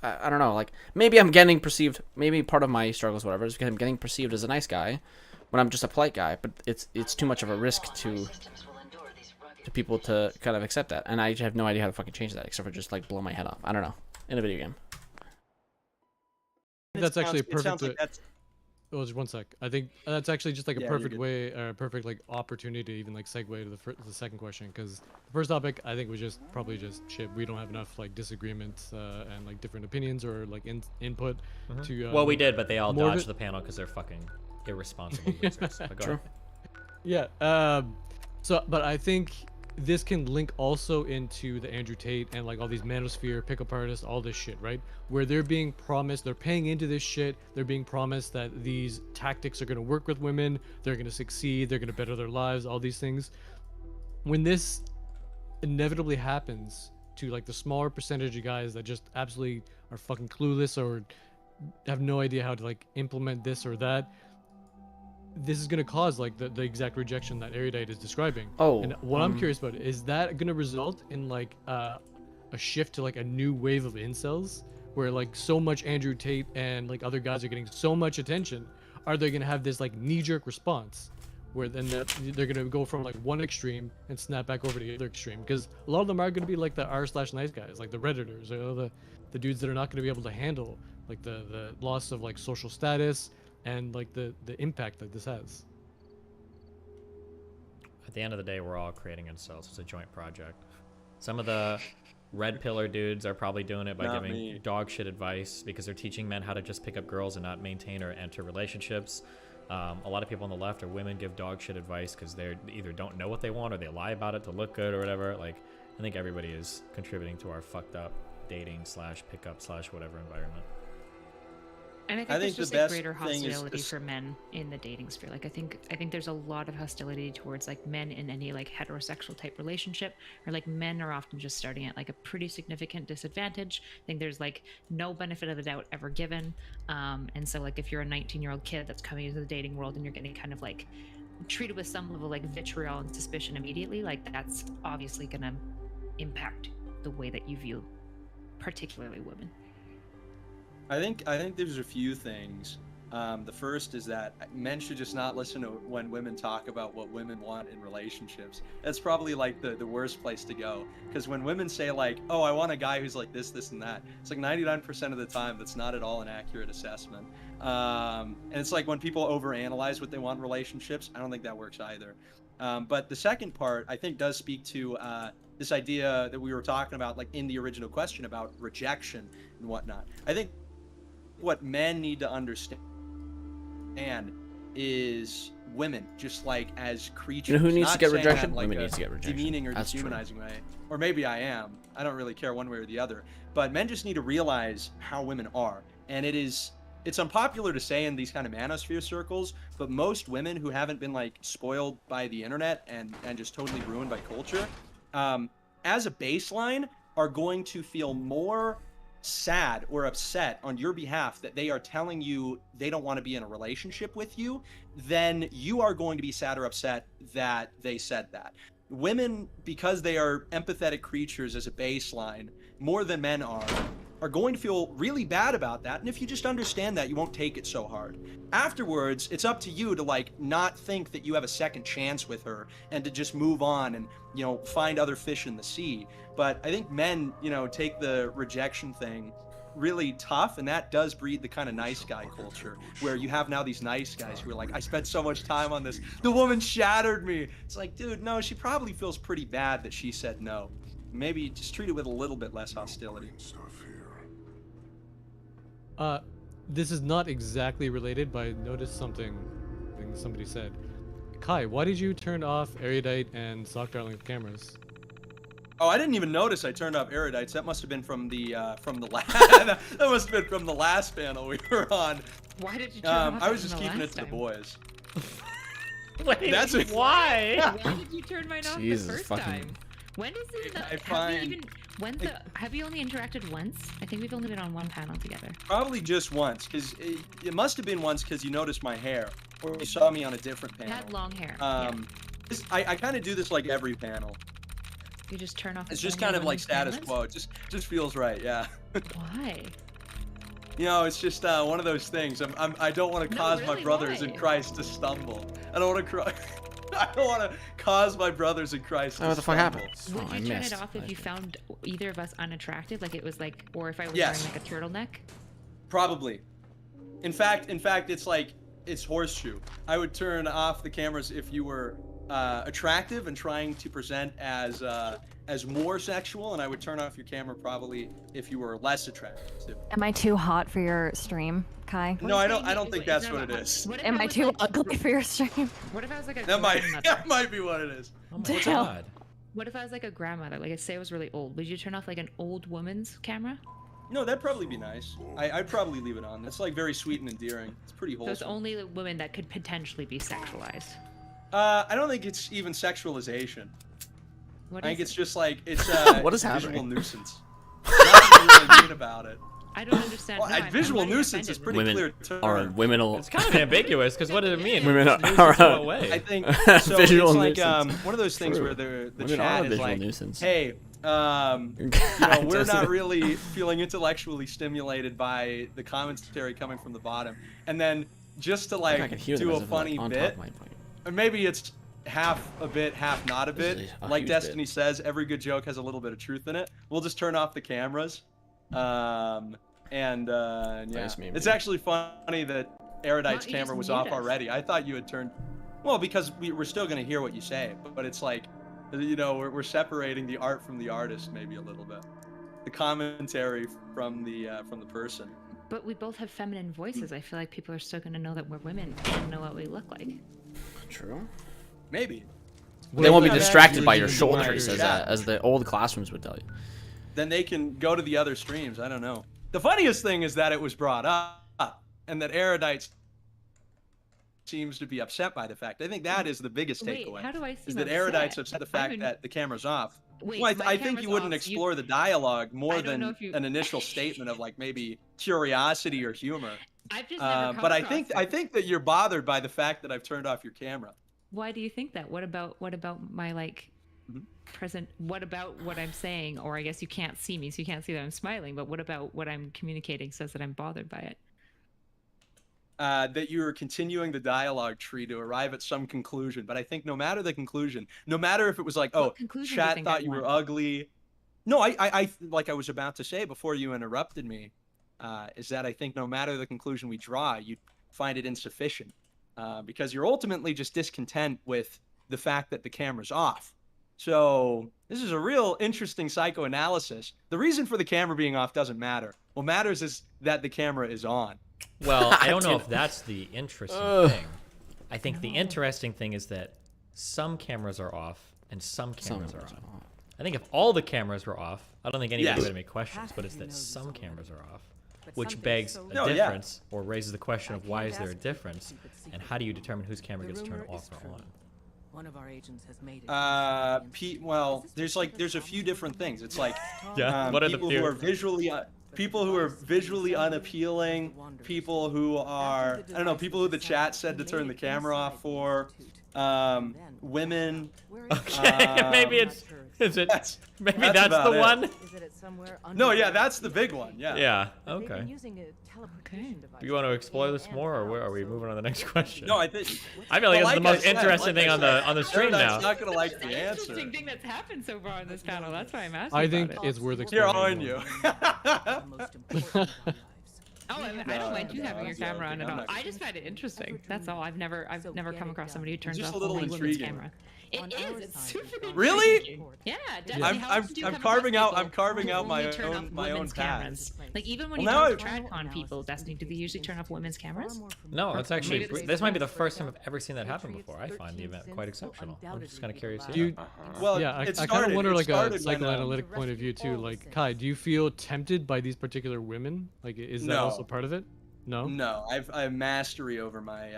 I don't know. Like, maybe I'm getting perceived. Maybe part of my struggles, whatever, is because I'm getting perceived as a nice guy when I'm just a polite guy. But it's too much of a risk to people to kind of accept that, and I have no idea how to fucking change that except for just like blow my head off. I don't know. In a video game. That's actually a It sounds perfect. like that's Oh, just one sec. I think that's actually just like a Yeah, you're perfect good. way, perfect like opportunity to even like segue to the second question, because the first topic I think was just probably just shit. We don't have enough like disagreements and like different opinions or like input to. Well, we did, but they all more of dodged it- the panel because they're fucking irresponsible losers. But go True. ahead. Yeah. So, but I think this can link also into the Andrew Tate and like all these manosphere pickup artists, all this shit, right? Where they're being promised, they're paying into this shit. They're being promised that these tactics are going to work with women. They're going to succeed. They're going to better their lives. All these things. When this inevitably happens to like the smaller percentage of guys that just absolutely are fucking clueless or have no idea how to like implement this or that, this is going to cause like the exact rejection that Erudite is describing. Oh, And what I'm curious about is that going to result in like a shift to like a new wave of incels where like so much Andrew Tate and like other guys are getting so much attention? Are they going to have this like knee-jerk response where then they're going to go from like one extreme and snap back over to the other extreme? Because a lot of them are going to be like the r/nice guys, like the redditors, or the dudes that are not going to be able to handle like the loss of like social status and like the impact that this has. At the end of the day, we're all creating incels. It's a joint project. Some of the red pillar dudes are probably doing it by Not giving me. dog shit advice because they're teaching men how to just pick up girls and not maintain or enter relationships. A lot of people on the left or women give dog shit advice because they either don't know what they want or they lie about it to look good or whatever. Like, I think everybody is contributing to our fucked up dating / pickup / whatever environment. And I think I there's think the just like best greater thing is hostility this- for men in the dating sphere. Like I think there's a lot of hostility towards like men in any like heterosexual type relationship, or like men are often just starting at like a pretty significant disadvantage. I think there's like no benefit of the doubt ever given. And so like if you're a 19-year-old kid that's coming into the dating world and you're getting kind of like treated with some level like vitriol and suspicion immediately, like that's obviously gonna impact the way that you view particularly women. I think there's a few things. The first is that men should just not listen to when women talk about what women want in relationships. That's probably like the worst place to go. Because when women say like, oh, I want a guy who's like this and that, it's like 99% of the time that's not at all an accurate assessment. And it's like when people overanalyze what they want in relationships, I don't think that works either. But the second part, I think, does speak to this idea that we were talking about like in the original question about rejection and whatnot. I think what men need to understand is women just like as creatures. You know who needs to not get saying that rejection? in, like, Women a needs to get rejection. demeaning or That's true. dehumanizing way. Or maybe I am. I don't really care one way or the other. But men just need to realize how women are. And it's unpopular to say in these kind of manosphere circles, but most women who haven't been like spoiled by the internet and just totally ruined by culture, as a baseline, are going to feel more sad or upset on your behalf that they are telling you they don't want to be in a relationship with you, then you are going to be sad or upset that they said that. Women, because they are empathetic creatures as a baseline, more than men are going to feel really bad about that. And if you just understand that, you won't take it so hard. Afterwards, it's up to you to like not think that you have a second chance with her and to just move on and, you know, find other fish in the sea. But I think men, you know, take the rejection thing really tough, and that does breed the kind of nice guy culture where you have now these nice guys who are like, I spent so much time on this, the woman shattered me. It's like, dude, no, she probably feels pretty bad that she said no. Maybe just treat it with a little bit less hostility. this is not exactly related, but I noticed something somebody said. Kai, why did you turn off Erudite and Socdarling cameras? Oh, I didn't even notice I turned off Erudites. That must have been from the last. That must have been from the last panel we were on. Why did you turn off I was it just from the keeping it last to the time? boys. Wait, That's a- why? Why did you turn mine off Jesus the first fucking- time? When is it? I Have find- we even? When's the? Have you only interacted once? I think we've only been on one panel together. Probably just once, because it must have been once because you noticed my hair, or you saw me on a different You panel. had long hair. I kind of do this like every panel. You just turn off. It's the just only kind of like women's status cameras? quo. Just feels right, yeah. Why? You know, it's just one of those things. I don't want to No, cause my really, brothers why? in Christ to stumble. I don't want to I don't want to cause my brothers in Christ to Oh, what the fuck stumble. happened? Would Oh, I you turn missed. it off if you found either of us unattractive? Like it was like, or if I was Yes. wearing like a turtleneck? Probably. In fact, it's like it's horseshoe. I would turn off the cameras if you were attractive and trying to present as more sexual, and I would turn off your camera probably if you were less attractive. Am I too hot for your stream, Kai? No, I don't think that's what it is. What if Am I was too like, ugly for your stream? What if I was like a That might grandmother? be what it is. Oh my Damn. god. What if I was like a grandmother? Like, say I was really old. Would you turn off like an old woman's camera? No, that'd probably be nice. I'd probably leave it on. That's like very sweet and endearing. It's pretty So it's wholesome. only the women that could potentially be sexualized. I don't think it's even sexualization. What I think is it's it? just like it's What is visual happening? nuisance. Nothing really mean about it. I don't understand. Well, No, I'm visual already nuisance is offended. pretty Women clear term. are women. It's kind of ambiguous because what does it mean? Women It's are- nuisance in what way? I think so. Visual it's like nuisance. one of those things True. where the Women are chat a is visual like, nuisance. hey, you know, we're Doesn't not it? really feeling intellectually stimulated by the commentary coming from the bottom, and then just to I like can hear them do as a if they're, like, funny on top bit, of my plane. or maybe it's half a bit, half not a This bit. is a Like huge Destiny bit. says, every good joke has a little bit of truth in it. We'll just turn off the cameras. Yeah, Nice meme, it's dude. actually funny that Erudite's Why don't you camera just was mute off us? already. I thought you had turned. Well, because we're still gonna hear what you say, but it's like, you know, we're separating the art from the artist maybe a little bit. The commentary from the person. But we both have feminine voices. I feel like people are still going to know that we're women and know what we look like. True. Maybe. They won't be Well, distracted by your actually shoulders, do as, that. as the old classrooms would tell you. Then they can go to the other streams. I don't know. The funniest thing is that it was brought up, and that Erudite seems to be upset by the fact. I think that is the biggest Wait, takeaway. how do I seem Is that upset? Erudite's upset the I'm fact in- that the camera's off. Wait, Well, my I think camera's you wouldn't off, explore the dialogue more I don't know than if you- an initial statement of like maybe curiosity or humor. I've just never come But I across think it. that you're bothered by the fact that I've turned off your camera. Why do you think that? What about my like Mhm. present? What about what I'm saying? Or I guess you can't see me, so you can't see that I'm smiling. But what about what I'm communicating says that I'm bothered by it? That you are continuing the dialogue tree to arrive at some conclusion. But I think no matter the conclusion, no matter if it was like, What oh, conclusion do you chat think thought I you were want? ugly. No, I like I was about to say before you interrupted me, is that I think no matter the conclusion we draw, you find it insufficient because you're ultimately just discontent with the fact that the camera's off. So this is a real interesting psychoanalysis. The reason for the camera being off doesn't matter. What matters is that the camera is on. Well, I don't know if that's the interesting Ugh. thing. I think the interesting thing is that some cameras are off and some cameras are on. I think if all the cameras were off, I don't think anybody Yes. would make questions, but it's that some cameras are off, But which something begs so a No, yeah. difference or raises the question of why is there a difference and how do you determine whose camera The gets turned rumor off is or true. on? One of our agents has made it. Well, there's a few different things. It's like Yeah, what are the people few? who are visually unappealing, people who are I don't know, people who the chat said to turn the camera off for, women. Okay, maybe it's is it That's maybe that's about the it. one? Is it somewhere No, yeah, underground? that's the big one. Yeah. Yeah. But they've been Okay. using a teleportation device Do you want to to explore in this and more, or out, where are we so- moving on to the next question? No, I think. I feel like Well, it's the like I most said, interesting like thing I on the said, stream Erudite's now. not gonna like That's the the answer. interesting thing that's happened so far on this panel. That's why I'm asking. I about think it. it's worth Here exploring. on more. you. The most important of our lives. Oh, I don't mind you having your I'm camera on joking. at I'm all. not- I just find it interesting. That's all. I've never come across somebody who turns Just off a little only women's intriguing. camera. It is. It's super Really? intriguing. Yeah, definitely. How often do you I'm come carving across out. I'm people carving who out my only turn off own women's cameras? paths. Like even when Well, you talk now to TradCon people, Destiny, do they usually turn off women's cameras? No, that's actually Maybe it's- this might be the first time I've ever seen that happen before. I find the event quite exceptional. I'm just kind of curious. Do you, Well, yeah, I it kind started- of wonder it like a started when, psychoanalytic point of view too. Like Kai, do you feel tempted by these particular women? Like, is that No. also part of it? No. No, I have mastery over my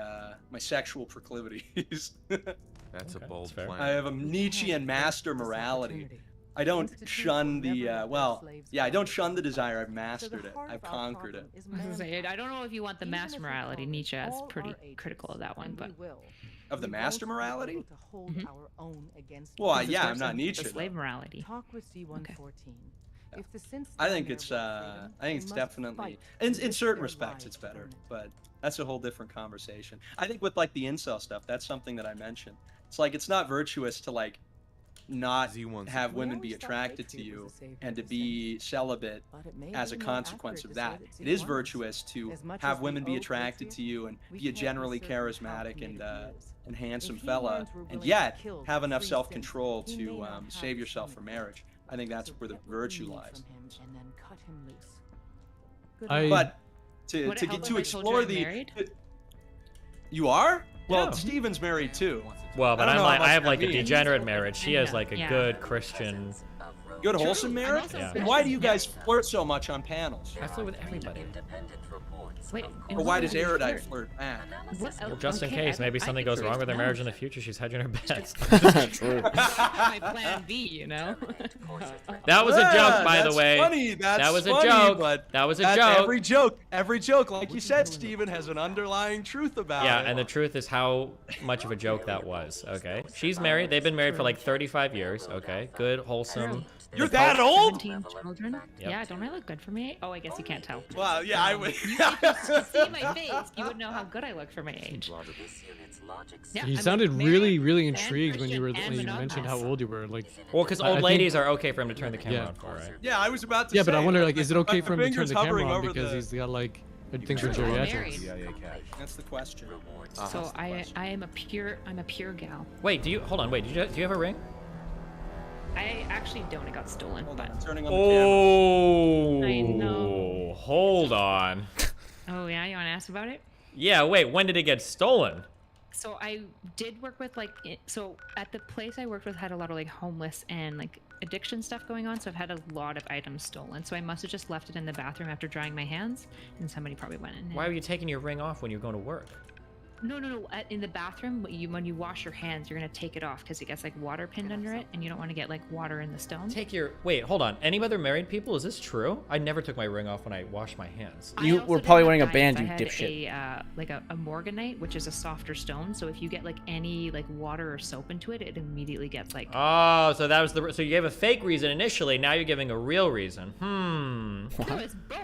my sexual proclivities. That's a Okay, bold that's fair. plan. I have a Nietzschean master morality. I don't shun the I don't shun the desire. I've mastered it. I've conquered it. I was gonna say, I don't know if you want the mass morality. Nietzsche is pretty critical of that one, but Of the master morality? Mhm. Well, This is yeah, worse I'm not than Nietzsche. the slave though. morality. Talk with C-114. If the synths I down think there it's want freedom, they must definitely fight in to certain their respects lives it's better, permanent. but that's a whole different conversation. I think with like the incel stuff, that's something that I mentioned. It's like it's not virtuous to like not Z1's have We women always be thought attracted to Patriot you was a savior and to of be celibate But it may as a be more consequence accurate of to say that. that It is Z1 virtuous to as much have as we women be owe attracted Patriot, to you and we be a can't be generally certain how charismatic committed he is. and handsome If he fella, learns we're and willing to yet kill have enough free self-control synths, he may to not have save the yourself for stomach. marriage. I think that's So where the get what we virtue need lies. from him and then cut him loose. Good I- luck. But to What- to how get about to I told you explore I'm the married? you are? Well, Yeah. Steven's married too. Well, but I don't I'm know like how I much have that like a means. degenerate marriage. She has like a Yeah. good Christian. Good True, wholesome I'm marriage? also Yeah. Then why do you Christian, guys flirt so much on panels? I flew with everybody. Wait, Or why does Erudite flirt back? Well, just in case, maybe something goes wrong with their marriage in the future. She's hedging her bets. True. My plan B, you know. That was a joke, by the That's way. Funny. That's That was a funny, joke. But That was a that's joke. Every joke, like you said, Steven, has an underlying truth about Yeah, it. and the truth is how much of a joke that was. Okay, she's married. They've been married for like 35 years. Okay, good, wholesome. You're that old? 17 children. Yep. Yeah, don't I look good for me? Oh, I guess you can't tell. Wow, yeah, I would. You see my face, you would know how good I look for my age. Yeah, You I'm sounded married really, really and intrigued when you were Christian when and you mentioned how monogamous. old you were. Like, Well, because I old think- ladies are okay for him to turn the camera Yeah. on for, right? Yeah, I was about to yeah, say. but I wonder, like, my- is it okay my for him to turn finger's the camera hovering on over because the- he's got like things with We're all geriatrics? married. That's the question. So I am a pure gal. Wait, do you hold on? Wait, do you have a ring? I actually don't. It got stolen, Hold but on, I'm turning on the camera. Oh, I know. Hold on. oh yeah, you want to ask about it? Yeah, wait. When did it get stolen? So I did work with so at the place I worked with had a lot of like homeless and like addiction stuff going on. So I've had a lot of items stolen. So I must have just left it in the bathroom after drying my hands, and somebody probably went in. Why were you taking your ring off when you were going to work? No. In the bathroom, when you wash your hands, you're gonna take it off because it gets like water pinned under it, and you don't want to get like water in the stone. Wait, hold on. Any other married people? Is this true? I never took my ring off when I washed my hands. You I also were did probably have wearing a diamonds. band, you I had dipshit. like a morganite, which is a softer stone. So if you get like any like water or soap into it, it immediately gets like. Oh, so that was so you gave a fake reason initially. Now you're giving a real reason. No, it's both.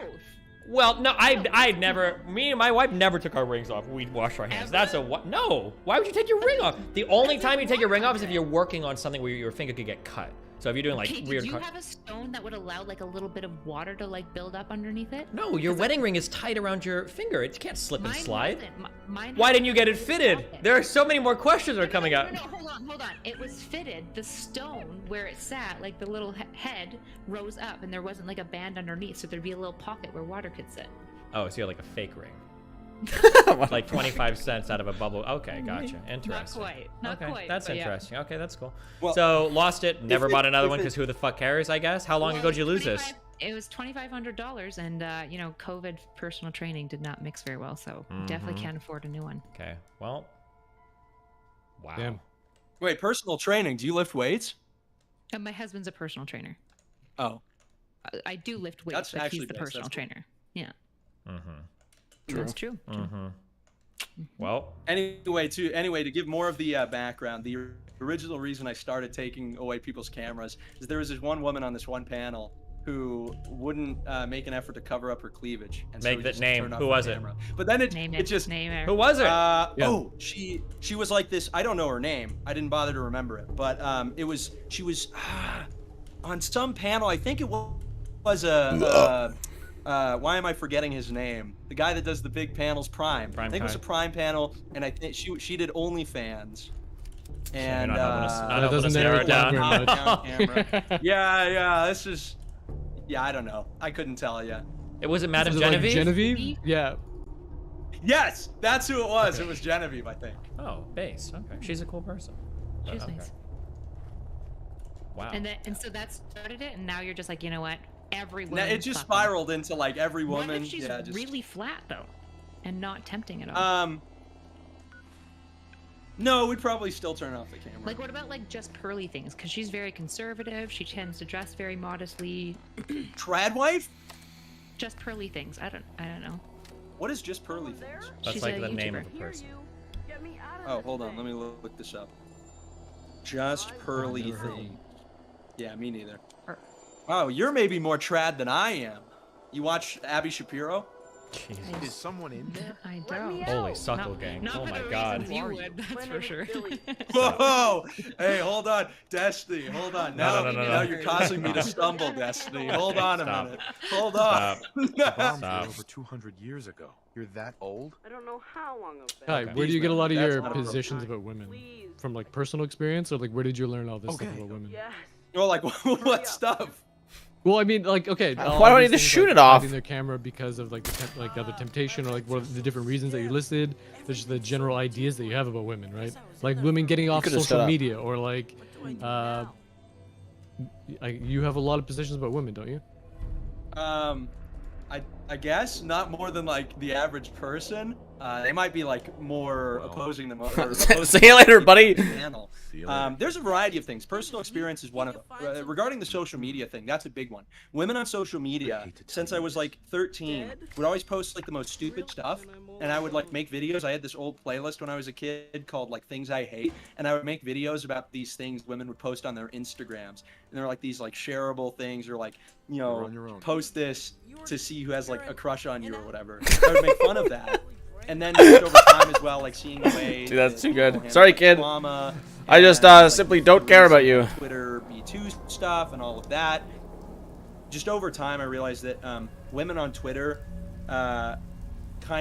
Well, no, I never. Me and my wife never took our rings off. We'd wash our hands. That's a what? No. Why would you take your ring off? The only time you take your ring off is if you're working on something where your finger could get cut. So if you're doing like Okay, weird. did you have a stone that would allow like a little bit of water to like build up underneath it? No, your wedding ring is tied around your finger. It can't slip and Mine slide. wasn't. Mine Why had didn't you get it a fitted? pocket. There are so many more questions that are coming No, up. hold on. It was fitted. The stone where it sat, like the little head, rose up, and there wasn't like a band underneath, so there'd be a little pocket where water could sit. Oh, so you're like a fake ring. Like 25 cents out of a bubble. Okay, gotcha. Interesting. Not Okay, quite. that's but yeah. interesting. Okay, that's cool. Well, So lost it. Never bought another if one it- because who the fuck cares? I guess. How long ago did you lose this? It was $2,500, and COVID personal training did not mix very well, so definitely can't afford a new one. Okay. Well. Wow. Damn. Wait, personal training. Do you lift weights? And my husband's a personal trainer. Oh, I do lift weights, That's but actually he's the nice. personal That's cool. trainer. Yeah, Mm-hmm. that's true. Mm-hmm. Well. anyway, to give more of the background, the original reason I started taking away people's cameras is there was this one woman on this one panel who wouldn't make an effort to cover up her cleavage. And Make we that just name. turned off Who the was it? camera. But then it just Name it. Who was it? Yeah. Oh, she was like this. I don't know her name. I didn't bother to remember it. But she was on some panel. I think it was why am I forgetting his name? The guy that does the big panels, Prime. I think it was a Prime panel, and I think she did OnlyFans. And that doesn't narrow it down very down camera. Yeah, this is. Yeah, I don't know. I couldn't tell you. It was it Madame Is it like Genevieve? Genevieve? Yeah. Yes, that's who it was. Okay. It was Genevieve, I think. Oh, base. Okay, she's a cool person. She's Okay. nice. Wow. And so that started it, and now you're just like, you know what? Every Now, woman. it just spiraled into like every woman. What if she's yeah, just really flat though, and not tempting at all? No, we'd probably still turn off the camera. Like, what about like just pearly things? Because she's very conservative. She tends to dress very modestly. Trad wife? Just pearly things. I don't know. What is just pearly things? That's She's like a the name of YouTuber. a person. Oh, hold on. Let me look this up. Just pearly never heard of things. Yeah, me neither. Or- Wow, you're maybe more trad than I am. You watch Abby Shapiro? Jesus. Is someone in there? I don't. Holy suckle gang. Not Oh for my the god. reasons you would, that's for sure. Whoa! Hey, hold on, Destiny. Hold on. Now, No. now you're causing me to stumble, Destiny. Hold on a Stop. minute. Hold on. The bombs Stop. were over 200 years ago. You're that old? I don't know how long ago. Hi, Okay. where do you get a lot of That's your not appropriate. positions about women? From like personal experience, or like where did you learn all this stuff Okay. about women? Yes. Well, like what stuff? Well, I mean, like, okay. Why all don't you these just things, shoot like, it off? hiding their camera because of like the other temptation, or like what are the different reasons that you listed. There's just the general ideas that you have about women, right? Like women getting off could've stood social up. media, or like, you have a lot of positions about women, don't you? I guess not more than like the average person. They might be like more opposing them. See you later, buddy. Channel. See you later. There's a variety of things. Personal experience is one of them. Regarding the social media thing, that's a big one. Women on social media, since I was like 13, would always post like the most stupid stuff, and I would like make videos. I had this old playlist when I was a kid called like Things I Hate, and I would make videos about these things women would post on their Instagrams, and they're like these like shareable things, or like, you You're know, on your own. post this to see who has like a crush on you or whatever. I would make fun of that. And then just over time as well, like seeing the way Dude, that's that too people good. handle, Sorry, like, kid. trauma I just and, like, simply don't care about you. Twitter B2 stuff and all of that. Just over time, I realized that women on Twitter kind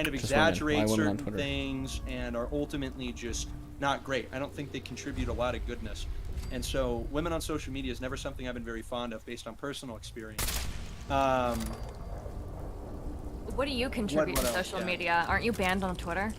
of Just exaggerate women. Why women on certain Twitter? things and are ultimately just not great. I don't think they contribute a lot of goodness. And so women on social media is never something I've been very fond of based on personal experience. What do you contribute what to else? social Yeah. media? Aren't you banned on Twitter?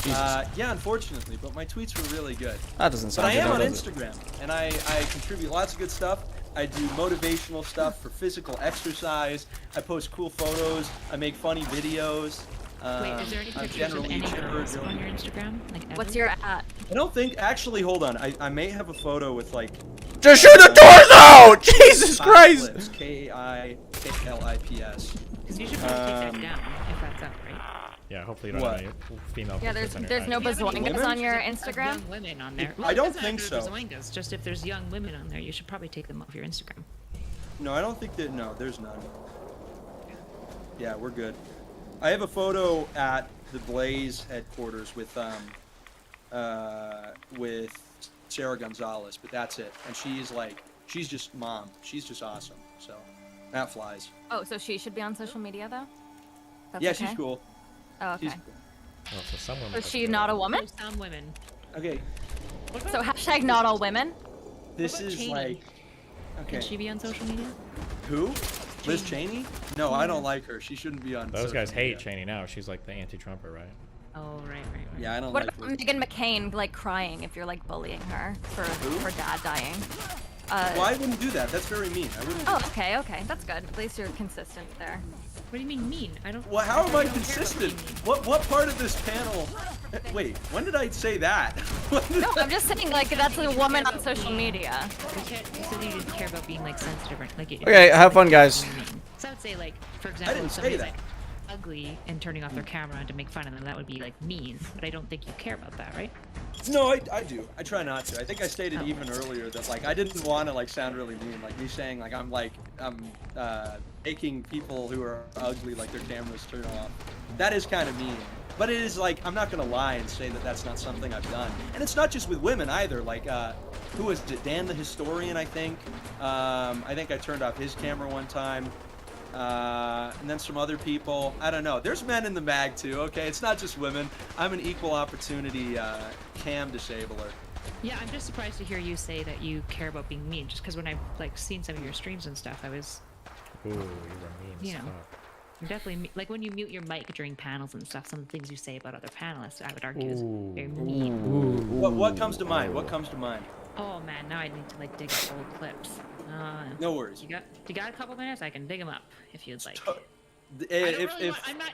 Yeah, unfortunately, but my tweets were really good. That doesn't But sound I good. am on does it? Instagram, and I contribute lots of good stuff. I do motivational stuff for physical exercise. I post cool photos. I make funny videos. Wait, is there any I'm pictures of generally any chipper, girls joking. on your Instagram? Like, What's ever? your at? I don't think. Actually, hold on. I may have a photo with like. Just shoot the doors out! Jesus Christ! Clips, K-I-K-L-I-P-S. Because you should probably take that down if that's up, right? Yeah, hopefully you don't What? have any female Yeah, pictures there's on no your bazoingas women? on your Of Instagram. young women on there. I don't it doesn't think have to be so. bazoingas, just if there's young women on there, you should probably take them off your Instagram. No, I don't think that. No, there's none. Yeah, we're good. I have a photo at the Blaze headquarters with Sarah Gonzalez, but that's it. And she's just mom. She's just awesome. So that flies. Oh, so she should be on social media though? That's Yeah, okay? she's cool. Oh, okay. She's cool. Oh, so some women So have she's Twitter. not a woman? There's some women. Okay, So hashtag not all women? this about is Cheney? like. Okay. Can she be on social media? Who? Liz Cheney? No, I don't like her. She shouldn't be on. Those social guys hate media. Cheney now. She's like the anti-Trumper, right? Oh, right. Yeah, I don't What like about her. Meghan McCain like crying if you're like bullying her for Who? her dad dying? Well, I wouldn't do that. That's very mean. I wouldn't. Oh, okay, that's good. At least you're consistent there. What do you mean mean? I don't. Well, how am I don't care about consistent? being mean. What part of this panel? Wait, when did I say that? When did No, I- I'm just saying like that's a woman on social media. You said you didn't care about being like sensitive or like. Okay, have fun, guys. So I would say like, for example, didn't if say somebody's that. like ugly and turning off their camera to make fun of them, that would be like mean. But I don't think you care about that, right? No, I do. I try not to. I think I stated even earlier that like I didn't want to like sound really mean, like me saying like I'm making people who are ugly like their cameras turn off. That is kind of mean. But it is like I'm not gonna lie and say that that's not something I've done. And it's not just with women either. Like who was it? Dan the Historian, I think. I think I turned off his camera one time. And then some other people. I don't know. There's men in the mag too. Okay, it's not just women. I'm an equal opportunity cam disabler. Yeah, I'm just surprised to hear you say that you care about being mean. Just because when I've like seen some of your streams and stuff, I was, Ooh, you were mean as you know, fuck. you're definitely like when you mute your mic during panels and stuff. Some of the things you say about other panelists, I would argue, is very mean. What comes to mind? What comes to mind? Oh man, now I need to like dig up old clips. No worries. You got a couple minutes? I can dig them up if you'd like. If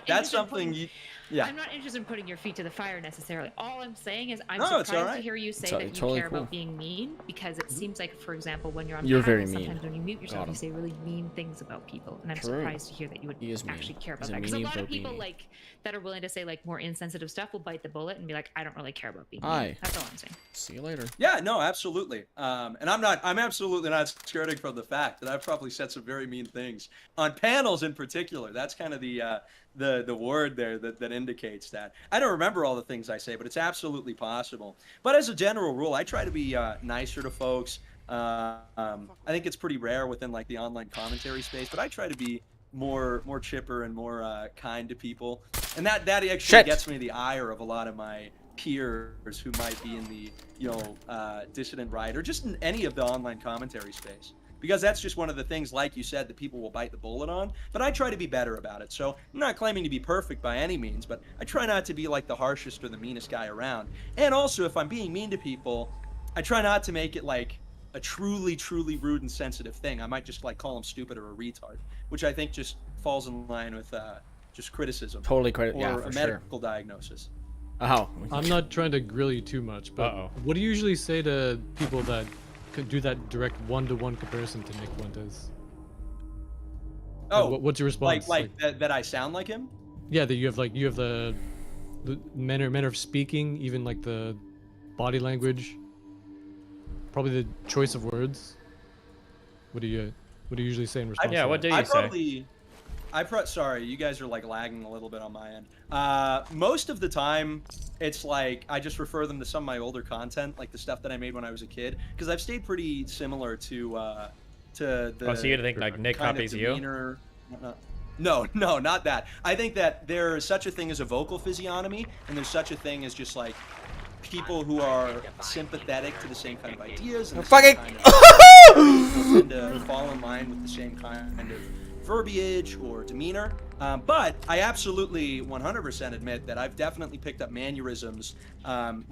that's something you, yeah. I'm not interested in putting your feet to the fire necessarily. All I'm saying is I'm No, it's surprised alright. to hear you say It's that you totally care cool. about being mean, because it seems like, for example, when you're on You're panels, very mean. sometimes when you mute yourself, Got you 'em. say really mean things about people, and I'm True. surprised to hear that you would He is mean. actually care about He's a that. Because a meanie lot of about people being- like that are willing to say like more insensitive stuff will bite the bullet and be like, I don't really care about being Hi. mean. That's all I'm saying. See you later. Yeah, no, absolutely. And I'm absolutely not skirting from the fact that I've probably said some very mean things on panels in particular. That's kind of the word there that indicates that. I don't remember all the things I say, but it's absolutely possible. But as a general rule, I try to be nicer to folks. I think it's pretty rare within like the online commentary space, but I try to be more chipper and more kind to people, and that actually gets me the ire of a lot of my peers who might be in the dissident right or just in any of the online commentary space, because that's just one of the things, like you said, that people will bite the bullet on. But I try to be better about it. So I'm not claiming to be perfect by any means, but I try not to be like the harshest or the meanest guy around. And also, if I'm being mean to people, I try not to make it like a truly rude and sensitive thing. I might just like call them stupid or a retard, which I think just falls in line with just criticism. Totally credit. Or Yeah, a for medical diagnosis. Oh. I'm not trying to grill you too much, but what do you usually say to people that could do that direct one-to-one comparison to Nick Fuentes? Oh, what's your response? Like that I sound like him? Yeah, that you have the manner of speaking, even like the body language, probably the choice of words. What do you usually say in response? Yeah, to what that? do you say? Sorry, you guys are like lagging a little bit on my end. Most of the time, it's like I just refer them to some of my older content, like the stuff that I made when I was a kid, because I've stayed pretty similar to the. Oh, so you think like Nick kind of copies you? demeanor, No, not that. I think that there's such a thing as a vocal physiognomy, and there's such a thing as just like people who are sympathetic to the same kind of ideas and the same kind of tend to fall in line with the same kind of verbiage or demeanor. But I absolutely 100% admit that I've definitely picked up mannerisms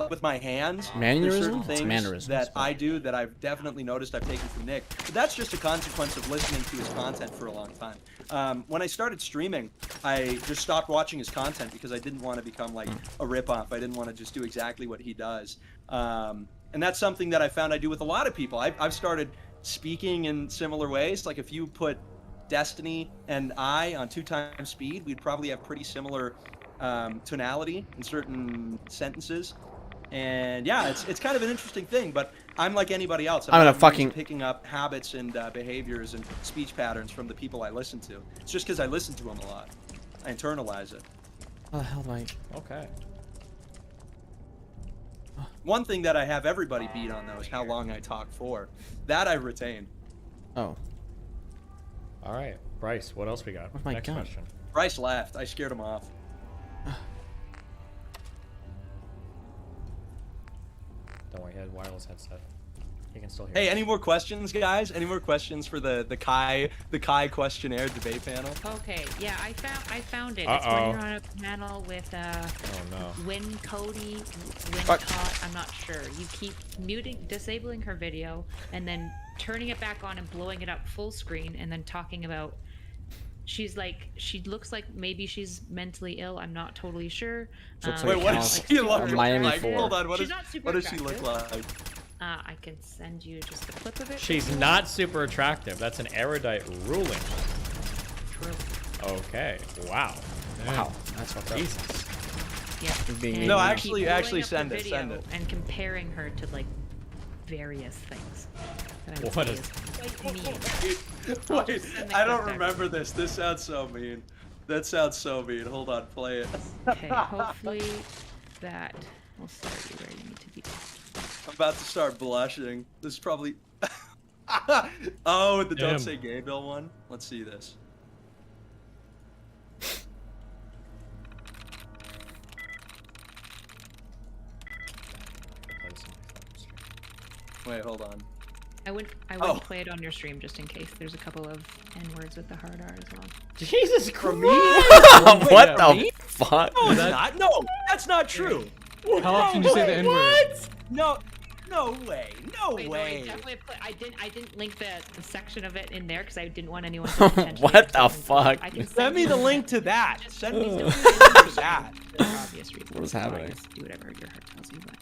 with my hands. There's certain Mannerism? It's things mannerisms, that but- I do that I've definitely noticed I've taken from Nick. But that's just a consequence of listening to his content for a long time. When I started streaming, I just stopped watching his content because I didn't want to become like a ripoff. I didn't want to just do exactly what he does. And that's something that I found I do with a lot of people. I've started speaking in similar ways. Like if you put Destiny and I on 2x speed, we'd probably have pretty similar tonality in certain sentences. And yeah, it's kind of an interesting thing, but I'm like anybody else. I'm gonna not fucking picking up habits and behaviors and speech patterns from the people I listen to. It's just because I listen to them a lot. I internalize it. How the hell do I? Okay. One thing that I have everybody beat on though is how long I talk for. That I retain. Oh. All right, Bryce. What else we got? Oh my Next God. question. Bryce left. I scared him off. Don't worry, he had wireless headset. He can still hear. Hey, us. any more questions, guys? Any more questions for the Kai questionnaire debate panel? Okay, yeah, I found it. It's when you're on a panel with Oh no. Win Cody, Win Fuck. Tot, I'm not sure. You keep disabling her video, and then turning it back on and blowing it up full screen, and then talking about. She looks like maybe she's mentally ill. I'm not totally sure. She looks Wait, like what a does cow. she look A Miami like? 4. Hold on, what She's does not super she look attractive. like? I can send you just a clip of it. She's not super attractive. That's an erudite ruling. True. Okay. Wow. Wow, that's fucked up. Jesus. Yeah. Being And mean. No, you actually- keep blowing actually up the send it, send video it. And comparing her to like various things. that I would What say is- quite mean. Wait, just send the I don't clip back. remember this. This sounds so mean. That sounds so mean. Hold on, play it. Okay, hopefully that will start you where you need to be. I'm about to start blushing. This is probably. Oh, the Damn. Don't Say Gay Bill one. Let's see this. Wait, hold on. I wouldn't play it on your stream just in case. There's a couple of N-words with the hard R as well. Jesus Christ! What the fuck? No, it's not. No, that's not true. How often do you say the N-word? No, no way. No Wait, way. No, definitely I didn't link the section of it in there because I didn't want anyone to potentially What the fuck? I can Send me the link to that. Just Send me the send link me to that. for obvious reasons. What is happening? Just do whatever your heart tells you. But...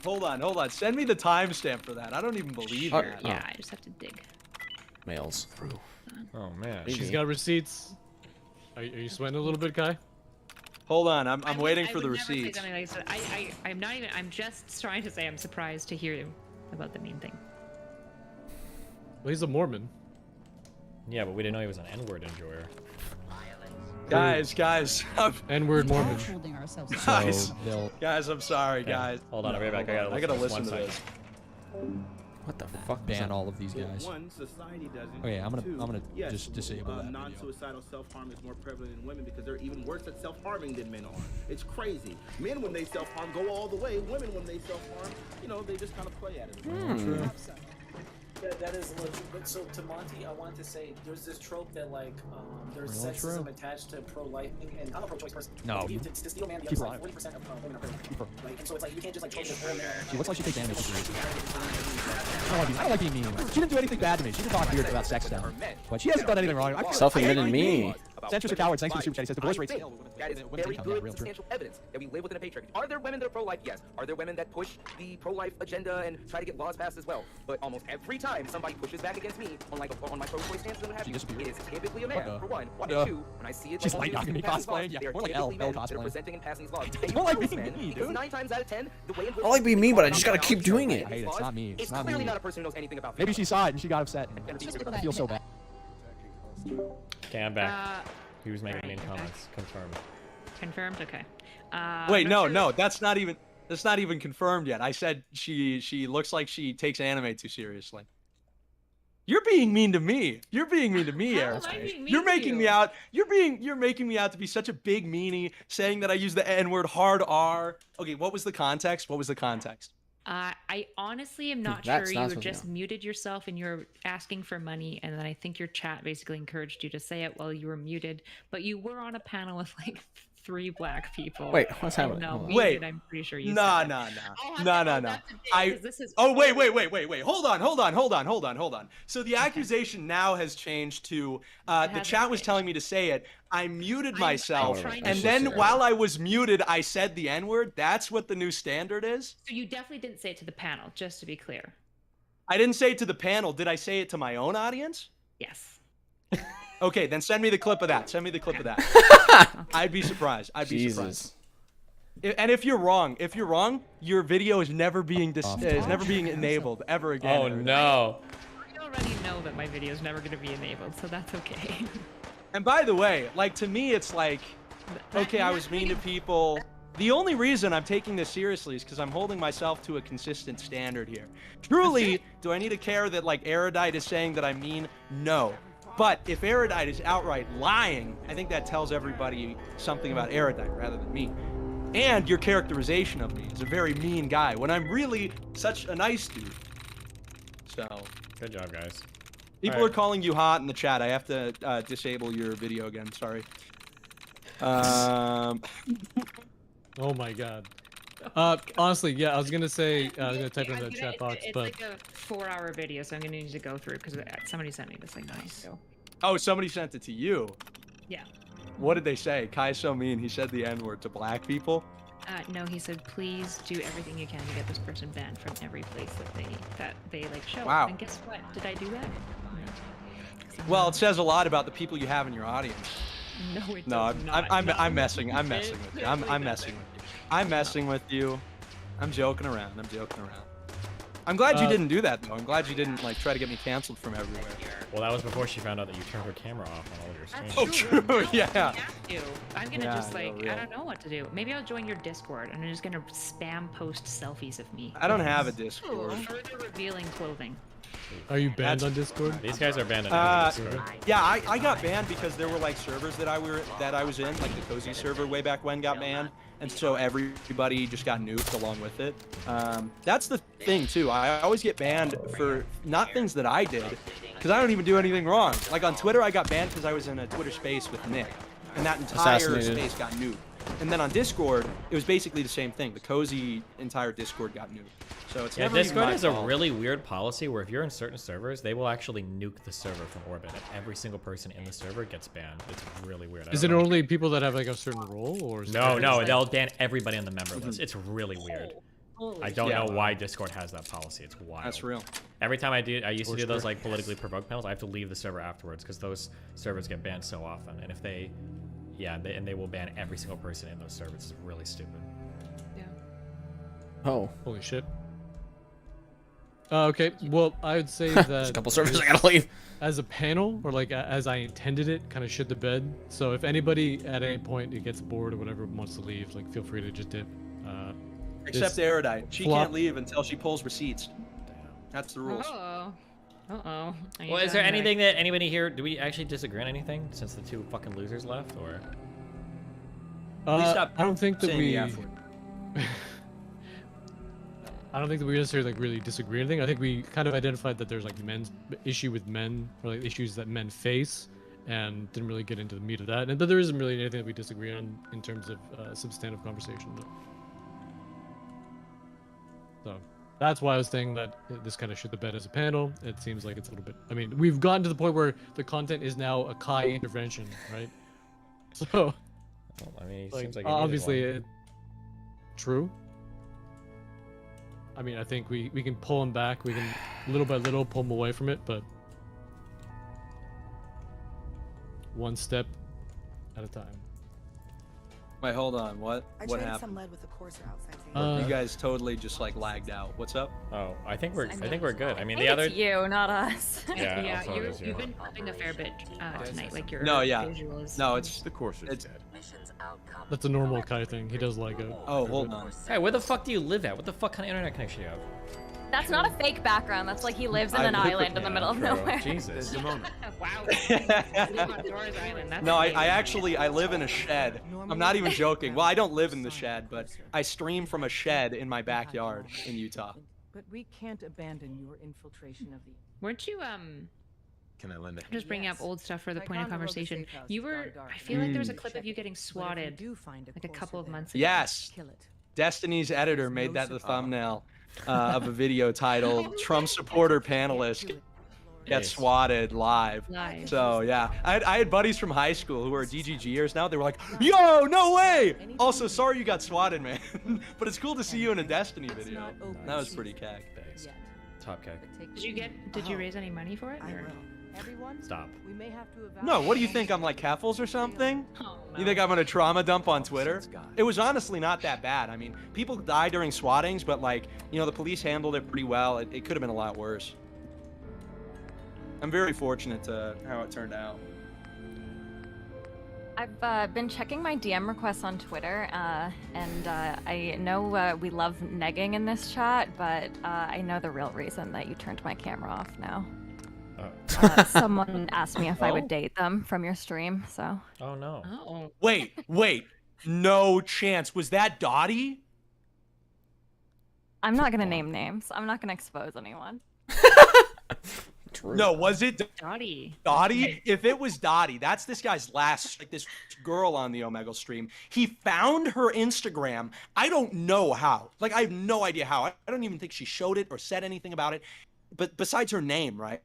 Hold on. Send me the timestamp for that. I don't even believe Oh, it. Yeah, I just have to dig. Males. Oh man. She's got receipts. Are you sweating a little bit, Kai? Hold on. I'm waiting I for the would never say receipts. something like this. I'm not even. I'm just trying to say I'm surprised to hear about the mean thing. Well, he's a Mormon. Yeah, but we didn't know he was an N-word enjoyer. Guys. N-word Mormon. Guys, I'm sorry, Okay, guys. Hold on, I'll be right back. I gotta listen to one this. second. What the fuck? Ban all of these guys. One, society doesn't. Okay, I'm Two, gonna yes, just disable that video. Non-suicidal self-harm is more prevalent in women because they're even worse at self-harming than men are. It's crazy. Men, when they self-harm, go all the way. Women, when they self-harm, you know, they just kind of play at it. Yeah, that is legit. But so to Monty, I want to say there's this trope that like there's Real sexism trope? attached to pro-life, and I'm a pro-choice person. No, to, you- to steal man, the keep other her side, 40% alive. of women are pro-life. Keep her. Like, and so it's like you can't just like trope this She looks like she takes damage. I don't like being mean. She didn't do anything bad to me. She did talk weird about sex stuff. But she hasn't done anything wrong. Self-admitted me. Centrists are cowards. Thanks for the super chat. He says divorce rates. That is very good, substantial evidence that we live within a patriarchy. Are there women that are pro-life? Yes. Are there women that push the pro-life agenda and try to get laws passed as well? But almost every time somebody pushes back against me on my pro-choice stance and what have you, it is typically a man. For one, and two, when I see it, She's like like all these me passing laws, cosplaying. Yeah, they are more like typically L men that are cosplaying. presenting and passing these laws. It's more like being men, me, because dude. 9 times out of 10, the way in which I like being me, but I just gotta keep doing it. I hate it. It's not me. It's It's not clearly me. not a person who knows anything about Maybe she saw it and she got upset. And I feel so bad. Okay, I'm back. He was making mean comments. Confirmed. Confirmed. Okay. Wait, I'm not no, sure- that's not even confirmed yet. I said she looks like she takes anime too seriously. You're being mean to me. You're being mean to me, How Eric. am I being mean You're to making you? me out. You're making me out to be such a big meanie, saying that I use the N-word hard R. Okay, what was the context? What was the context? I honestly am not That's sure. not You supposed to just know. muted yourself and you're asking for money, and then I think your chat basically encouraged you to say it while you were muted. But you were on a panel with like 3 black people. Wait, what's And happening? No, Hold on. muted, Wait. I'm pretty sure you Nah. said it. I'll have to No. go back to Dave, I. 'cause this is Oh wait. Hold on. So the accusation now has changed to the hasn't chat was changed. telling me to say it. I muted I'm myself, trying to and show then you. while I was muted, I said the N-word. That's what the new standard is. So you definitely didn't say it to the panel, just to be clear. I didn't say it to the panel. Did I say it to my own audience? Yes. Okay, then send me the clip of that. Send me the clip of that. I'd be surprised. I'd be surprised. Jesus. And if you're wrong, your video is never being enabled ever again. Oh no. I already know that my video is never going to be enabled, so that's okay. And by the way, like to me, it's like, okay, I was mean to people. The only reason I'm taking this seriously is because I'm holding myself to a consistent standard here. Truly, do I need to care that like Erudite is saying that I'm mean? No. But if Erudite is outright lying, I think that tells everybody something about Erudite rather than me. And your characterization of me is a very mean guy when I'm really such a nice dude. So, Good job, guys. people are calling you hot in the chat. I have to disable your video again. Sorry. Oh my god. Honestly, yeah, I was gonna say, I was gonna type it in the chat box, it's but like a 4-hour video, so I'm going to need to go through because somebody sent me this like nice. So Oh, somebody sent it to you. yeah. What did they say? Kai's so mean. He said the N-word to black people. No, he said, please do everything you can to get this person banned from every place that they like show. Wow. And guess what? Did I do that? No. 'Cause I'm Well, not- it says a lot about the people you have in your audience. No, it No, does not. I'm messing. I'm messing It with you. clearly I'm messing with you. I'm messing with you. I'm joking around. I'm glad you didn't do that though. I'm glad you didn't like try to get me canceled from everywhere. Well, that was before she found out that you turned her camera off on all your streams. Oh, true. Yeah. I'm gonna Yeah, just like, real. I don't know what to do. Maybe I'll join your Discord and I'm just gonna spam post selfies of me. I don't have a Discord. Further revealing clothing. are you banned on Discord? These guys are banned on Discord. Yeah, I got banned because there were like servers that I was in, like the Cozy server way back when got banned, and so everybody just got nuked along with it. That's the thing too. I always get banned for not things that I did, because I don't even do anything wrong. Like on Twitter, I got banned because I was in a Twitter space with Nick, and that entire space got nuked. And then on Discord, it was basically the same thing. The cozy entire Discord got nuked. So it's never Discord even my has a fault. really weird policy where if you're in certain servers, they will actually nuke the server from orbit, and every single person in the server gets banned. It's really weird. Is it only people that have like a certain role, or is No, it no, they'll ban everybody on the member list. It's really weird. I don't Yeah. know why Discord has that policy. It's wild. That's real. Every time I used to do those like politically provoked panels, I have to leave the server afterwards because those servers get banned so often. And if they, they will ban every single person in those servers. It's really stupid. Yeah. Oh. Holy shit. Okay, well, I would say that There's a couple servers I gotta leave. As a panel, or like as I intended it, kind of shit the bed. So if anybody at any point it gets bored or whatever wants to leave, like feel free to just dip. Except Erudite. She flop- can't leave until she pulls receipts. That's the rules. Uh-oh. Well, is there anything that anybody here, do we actually disagree on anything since the two fucking losers left, or? Please stop I don't think that saying we. the F word. I don't think that we necessarily like really disagree on anything. I think we kind of identified that there's like men's issue with men, or like issues that men face, and didn't really get into the meat of that. And but there isn't really anything that we disagree on in terms of substantive conversation. So that's why I was saying that this kind of shit the bed as a panel. It seems like it's a little bit. I mean, we've gotten to the point where the content is now a Kai intervention, right? So, Well, I mean, it like, seems like it obviously, needed true. I mean, I think we can pull him back. We can little by little pull him away from it, but one step at a time. Wait, hold on. What happened? some lead with the courser outside. You guys totally just like lagged out. What's up? Oh, I think we're good. I mean, I the think other. it's you, not us. Yeah, Yeah, also it is you. you've been popping a fair bit tonight, like your No, yeah. visuals. No, it's The courser's It's- dead. That's a normal Kai thing. He does like it. Oh, hold on. Hey, where the fuck do you live at? What the fuck kind of internet connection do you have? That's not a fake background. That's like he lives in I an live- island in the middle of True. nowhere. Jesus. Wow. You live on Dora's Island. That's No, I amazing. actually I live in a shed. I'm not even joking. Well, I don't live in the shed, but I stream from a shed in my backyard in Utah. But we can't abandon your infiltration of the. Weren't you Can I lend a I'm just bringing up Yes. old stuff for the point of Ticonderoga conversation. Safe House You has were, gone dark. I feel like there was a Mm. clip of you getting But if you swatted do find like a courser couple of there, months ago. Yes. kill it. Destiny's editor made that the thumbnail of a video titled "Trump supporter panelist gets swatted live." Live. So yeah, I had buddies from high school who are GGGers now. They were like, "Yo, no way!" Also, sorry you got swatted, man. But it's cool to see you in a Destiny video. That was pretty cack. Thanks. Top kick. Did you raise any money for it? I or- will. Everyone, Stop. we may have to No, what do you think? I'm like Keffels or something? Oh, You think I'm gonna trauma dump on Twitter? It was honestly not that bad. I mean, people die during swattings, but like, you know, the police handled it pretty well. It could have been a lot worse. I'm very fortunate to how it turned out. I've been checking my DM requests on Twitter, and I know we love negging in this chat, but I know the real reason that you turned my camera off now. Someone asked me if I Oh? would date them from your stream, so. Oh no. Oh. Wait. No chance. Was that Dottie? I'm not gonna name names. I'm not gonna expose anyone. No, was it Dottie. Dottie? If it was Dottie, that's this guy's last, like this girl on the Omegle stream. He found her Instagram. I don't know how. Like, I have no idea how. I don't even think she showed it or said anything about it. But besides her name, right?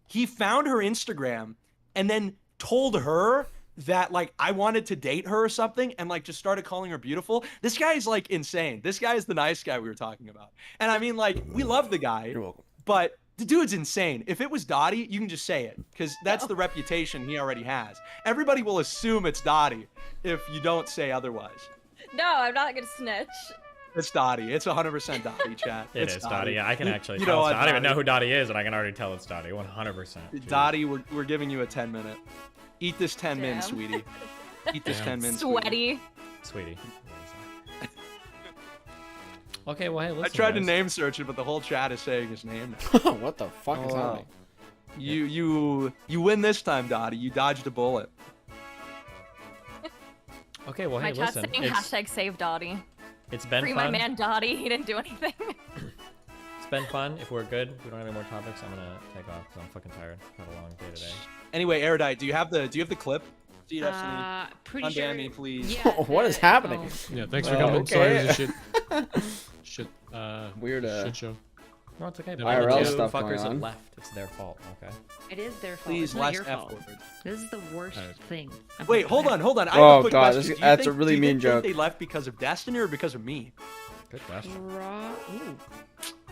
He found her Instagram and then told her that, like, I wanted to date her or something, and like just started calling her beautiful. This guy is like insane. This guy is the nice guy we were talking about. And I mean, like, we love the guy. You're welcome. But the dude's insane. If it was Dottie, you can just say it, because that's the reputation he already has. Everybody will assume it's Dottie if you don't say otherwise. No, I'm not gonna snitch. It's Dottie. It's 100% Dottie, chat. It It's is Dottie. Yeah, I can actually You tell. know It's what, Dottie. I don't even know Dottie? who Dottie is, and I can already tell it's Dottie. 100%. Dottie, we're giving you a 10-minute. Eat this 10 min, Damn. sweetie. Eat this 10 min, Sweaty. Sweetie. Okay, well, hey, listen, I tried to guys. name search it, but the whole chat is saying his name. What the fuck is wow. happening? You win this time, Dottie. You dodged a bullet. Okay, well, My hey, chat's listen. saying hashtag save Dottie. It's been Free fun. my man Dottie. He didn't do anything. It's been fun. If we're good, if we don't have any more topics, I'm gonna take off because I'm fucking tired. Had a long day today. Anyway, Erudite, do you have the clip? See Pretty Unban sure. me, please. Yeah, What is happening? Yeah, thanks for coming. Sorry, it was a shit, Weird, shit show. No, it's okay. IRL The two stuff fuckers going on. that left. It's their fault. Okay. It is their fault. Please, It's not less your F fault. word. This is the worst thing. about Wait, the hold fact- on. I have Oh, a quick God, question. this- Do you that's a think- really do you mean think joke. They left because of Destiny or because of me? Good question.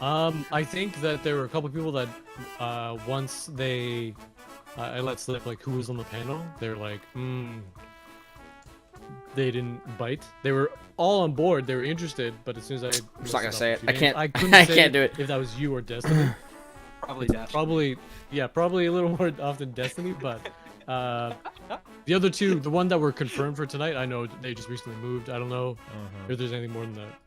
I think that there were a couple people that once they I let slip like who was on the panel, they're like, they didn't bite. They were all on board. They were interested, but as soon as I'm just not gonna say it. I can't. I couldn't I say can't do it. if that was you or Destiny. Probably Destiny. Probably a little more often Destiny, but the other two, the one that were confirmed for tonight, I know they just recently moved. I don't know if there's anything more than that.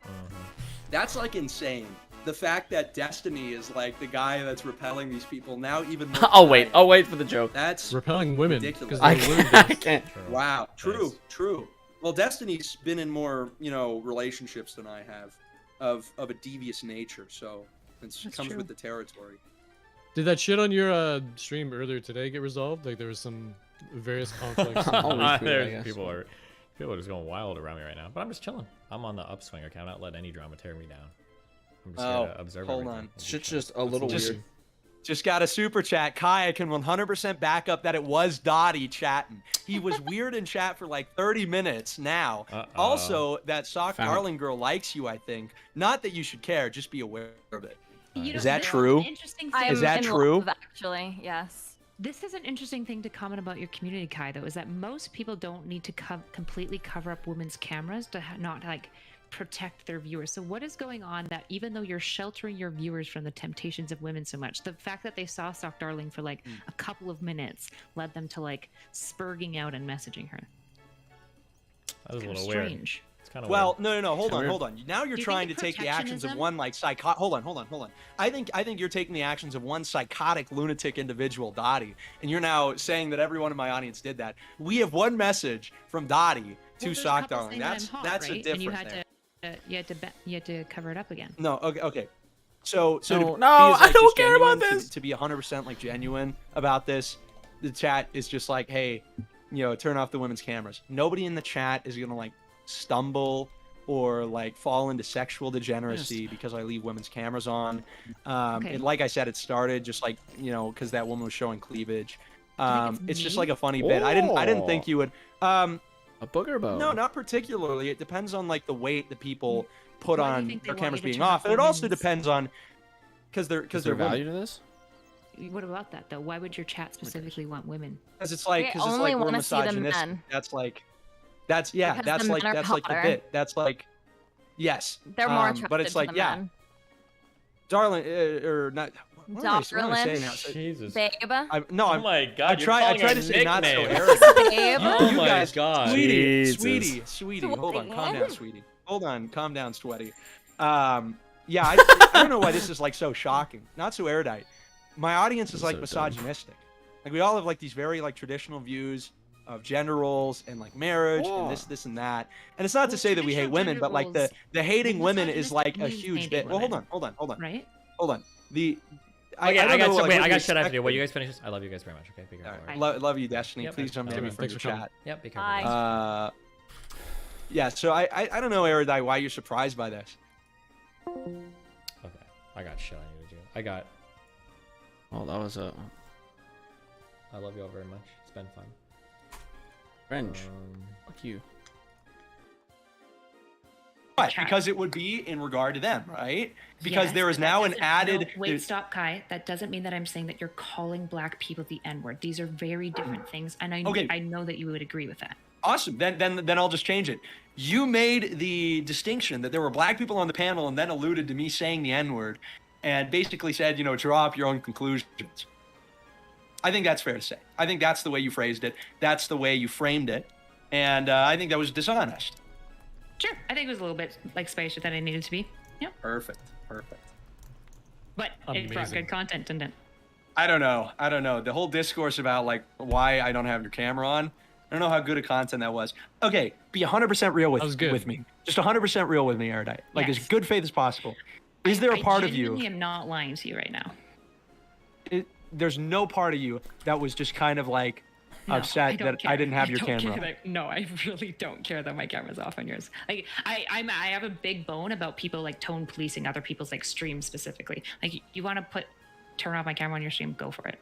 That's like insane. The fact that Destiny is like the guy that's repelling these people now even more. I'll wait for the joke. That's repelling women. ridiculous. I can't. Wow. True. Well, Destiny's been in more, relationships than I have, of a devious nature. So it comes with the territory. Did that shit on your stream earlier today get resolved? Like there was some various conflicts. People are just going wild around me right now, but I'm just chilling. I'm on the upswing. Okay, I'm not letting any drama tear me down. I'm just here to observe hold everything. on. Shit's just a little weird. Just got a super chat. Kai, I can 100% back up that it was Dottie chatting. He was weird in chat for like 30 minutes now. Also, that Socdarling girl likes you, I think. Not that you should care, just be aware of it. Is that true? Is that true? Actually, yes. This is an interesting thing to comment about your community, Kai, though, is that most people don't need to completely cover up women's cameras to not like protect their viewers. So what is going on that even though you're sheltering your viewers from the temptations of women so much, the fact that they saw Socdarling for like a couple of minutes led them to like spurging out and messaging her? That was a little strange. weird. It's kind of well, weird. no. Hold on. Now you're Do you trying to think take the actions of protectionism- one like Hold on. I think you're taking the actions of one psychotic lunatic individual, Dottie, and you're now saying that everyone in my audience did that. We have one message from Dottie to Well, there's a couple Socdarling. saying that I'm hot, That's right? a difference And you had there. you had to cover it up again. No, okay. So No, to no, be as, I like, don't just care about genuine, this. To be 100% like genuine about this, the chat is just like, hey, turn off the women's cameras. Nobody in the chat is gonna like stumble or like fall into sexual degeneracy because I leave women's cameras on. And like I said, it started just like because that woman was showing cleavage. It's just like a funny bit. I didn't think you would. A booger bow. No, not particularly. It depends on like the weight that people put Why do you on think they their want cameras you to being turn off, off and it also women's- depends on because they're Is there women. value to this? What about that though? Why would your chat specifically want women? Because it's like They only we're wanna see the misogynistic. men. That's the Because the men are the hotter. bit. That's like yes. They're more attracted But it's to like the yeah, men. darling or not. What am I saying now? Jesus. Babe. Oh my God. I tried to say not so nickname. arrogant. Babe. Oh You my guys, God. Sweetie. Sweetie. Hold on, calm down, sweetie. Hold on, calm down, sweaty. Yeah, I don't know why this is like so shocking. Not so erudite. My audience is like So misogynistic. Like we all have like these very like traditional views of gender roles and like marriage and this and that. And it's not to say that we hate traditional women, gender but like the roles- hating women is misogynistic like a means huge hating bit. Well, hold women. on. Right? Hold on. I don't know, like, what got you shit I have to do. Will expected. you guys finish this? I love you guys very much. Okay, be careful. All right. Love you, Destiny. Yep. Please don't Yep. me from Thanks your for coming. chat. Yep, be careful. Bye. guys. Yeah, so I don't know, Erudite, why you're surprised by this. Okay, I got shit I need to do. I got. Oh, that was a I love you all very much. It's been fun. cringe. Fuck you. Right, because it would be in regard to them, right? Because Yes, there is but that now an doesn't- added. No, wait, there's- stop, Kai. That doesn't mean that I'm saying that you're calling black people the N-word. These are very different things, and I Okay. I know that you would agree with that. Awesome. Then I'll just change it. You made the distinction that there were black people on the panel, and then alluded to me saying the N-word, and basically said, draw up your own conclusions. I think that's fair to say. I think that's the way you phrased it. That's the way you framed it, and I think that was dishonest. Sure, I think it was a little bit like spicier than it needed to be. Yeah, Perfect. but it brought Amazing. good content, didn't it? I don't know. The whole discourse about like why I don't have your camera on, I don't know how good a content that was. Okay, be 100% real with me. Just 100% real with me, Erudite. Like as good faith as possible. Is there a part of you? I am not lying to you right now. There's no part of you that was just kind of like upset that I didn't have your camera. No, I really don't care that my camera's off on yours. Like I have a big bone about people like tone policing other people's like streams specifically. Like you want to turn off my camera on your stream, go for it.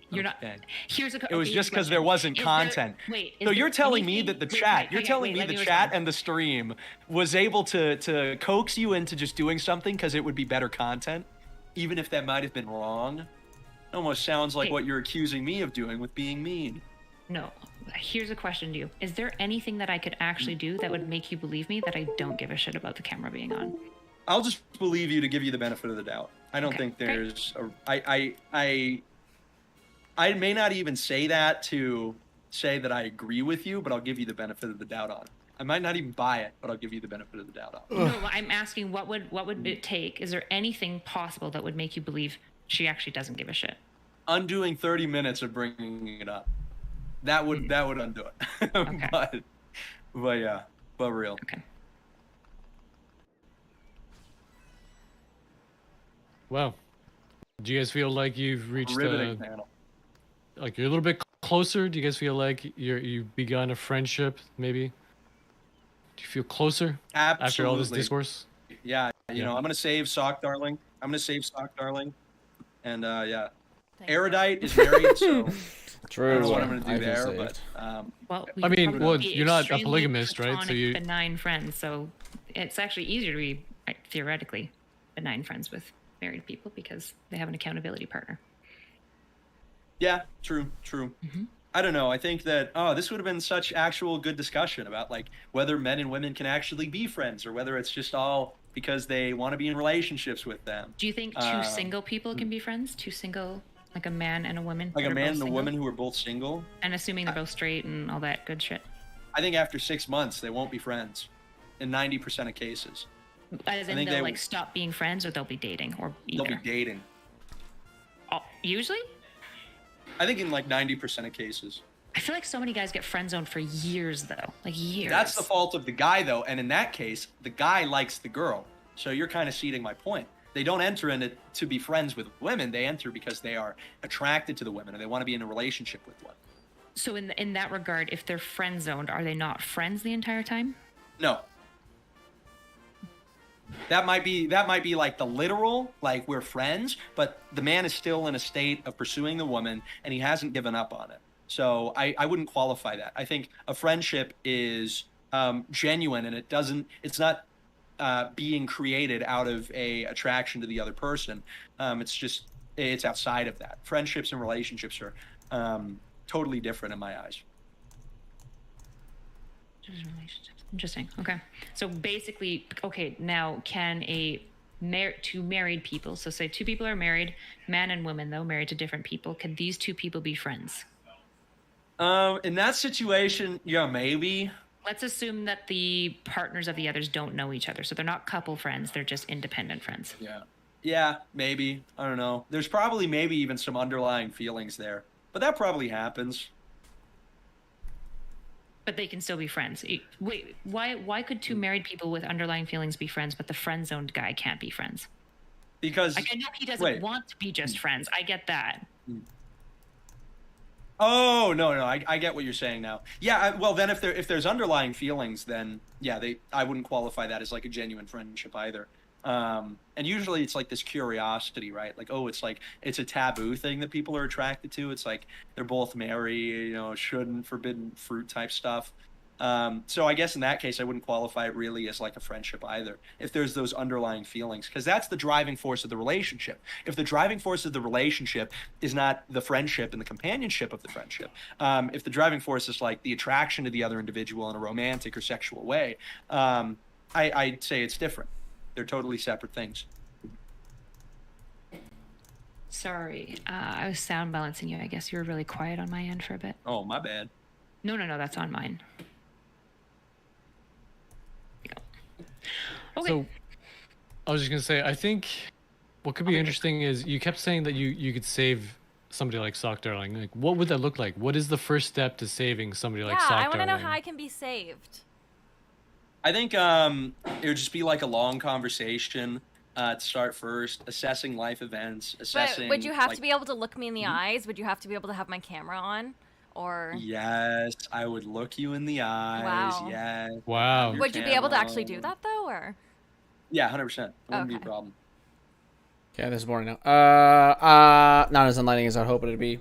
You're not. It was just because there wasn't content. So you're telling me that the chat, the chat and the stream was able to coax you into just doing something because it would be better content, even if that might have been wrong. It almost sounds like what you're accusing me of doing with being mean. No. Here's a question to you. Is there anything that I could actually do that would make you believe me that I don't give a shit about the camera being on? I'll just believe you to give you the benefit of the doubt. I don't think there's I may not even say that to say that I agree with you, but I'll give you the benefit of the doubt on it. I might not even buy it, but I'll give you the benefit of the doubt on it. No, I'm asking what would it take? Is there anything possible that would make you believe she actually doesn't give a shit? Undoing 30 minutes of bringing it up. That would undo it. Okay. but yeah, but real. Okay. Well, do you guys feel like you've reached riveting panel? Like you're a little bit closer? Do you guys feel like you've begun a friendship? Maybe. Do you feel closer after all this discourse? Yeah, you know, I'm gonna save Socdarling. And yeah, Erudite is married, so true. I don't know what I'm gonna do there, but I mean, well, you're not a polygamist, right? So you benign friends, so it's actually easier to be theoretically benign friends with married people because they have an accountability partner. Yeah, true. Mm-hmm. I don't know. I think that this would have been such actual good discussion about like whether men and women can actually be friends or whether it's just all because they want to be in relationships with them. Do you think two single people can be friends? Two single, like a man and a woman? Like a man and a woman who are both single? And assuming they're both straight and all that good shit. I think after 6 months, they won't be friends in 90% of cases. As in they'll like stop being friends or they'll be dating or either? They'll be dating. Usually? I think in like 90% of cases. I feel like so many guys get friend zoned for years though, like years. That's the fault of the guy though, and in that case, the guy likes the girl. So you're kind of ceding my point. They don't enter in it to be friends with women. They enter because they are attracted to the women and they want to be in a relationship with one. So in that regard, if they're friend zoned, are they not friends the entire time? No. That might be like the literal, like we're friends, but the man is still in a state of pursuing the woman and he hasn't given up on it. So I wouldn't qualify that. I think a friendship is genuine and it's not being created out of a attraction to the other person. It's outside of that. Friendships and relationships are totally different in my eyes. Relationships. Interesting. Okay. So basically, now can two married people, so say two people are married, man and woman though, married to different people, could these two people be friends? In that situation, yeah, maybe. Let's assume that the partners of the others don't know each other. So they're not couple friends, they're just independent friends. Yeah. Yeah, maybe. I don't know. There's probably maybe even some underlying feelings there. But that probably happens. But they can still be friends. Wait, why could two married people with underlying feelings be friends, but the friend-zoned guy can't be friends? Because I know he doesn't want to be just friends. I get that. Oh no, I get what you're saying now. Yeah, well then if there's underlying feelings, then yeah, I wouldn't qualify that as like a genuine friendship either. And usually it's like this curiosity, right? Like, oh, it's a taboo thing that people are attracted to. It's like they're both married, forbidden fruit type stuff. So I guess in that case, I wouldn't qualify it really as like a friendship either, if there's those underlying feelings, because that's the driving force of the relationship. If the driving force of the relationship is not the friendship and the companionship of the friendship, if the driving force is like the attraction to the other individual in a romantic or sexual way, I'd say it's different. They're totally separate things. Sorry, I was sound balancing you. I guess you were really quiet on my end for a bit. Oh, my bad. No, that's on mine. Okay. So, I was just gonna say, I think what could be interesting is you kept saying that you could save somebody like Socdarling? Like, what would that look like? What is the first step to saving somebody like Socdarling? Yeah, I want to know how I can be saved. I think it would just be like a long conversation to start first, assessing life events, assessing. But would you have like, to be able to look me in the eyes? Would you have to be able to have my camera on? Or Yes, I would look you in the eyes. Wow. Yes. Wow. Would you be able to actually do that though, or? Yeah, 100%. It wouldn't be a Okay. problem. Okay, this is boring now. Not as enlightening as I hope it'd be.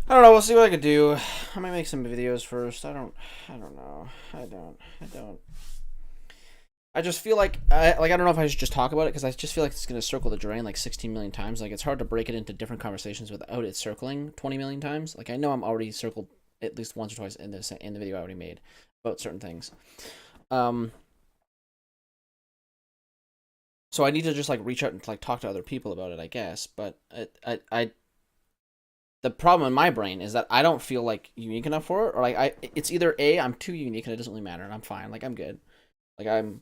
I don't know. We'll see what I could do. I might make some videos first. I don't know. I don't. I just feel like I don't know if I should just talk about it because I just feel like it's gonna circle the drain like 16 million times. Like it's hard to break it into different conversations without it circling 20 million times. Like I know I'm already circled at least once or twice in the video I already made about certain things. So I need to just like reach out and like talk to other people about it, I guess. But the problem in my brain is that I don't feel like unique enough for it, or like it's either A, I'm too unique and it doesn't really matter and I'm fine, like I'm good, like I'm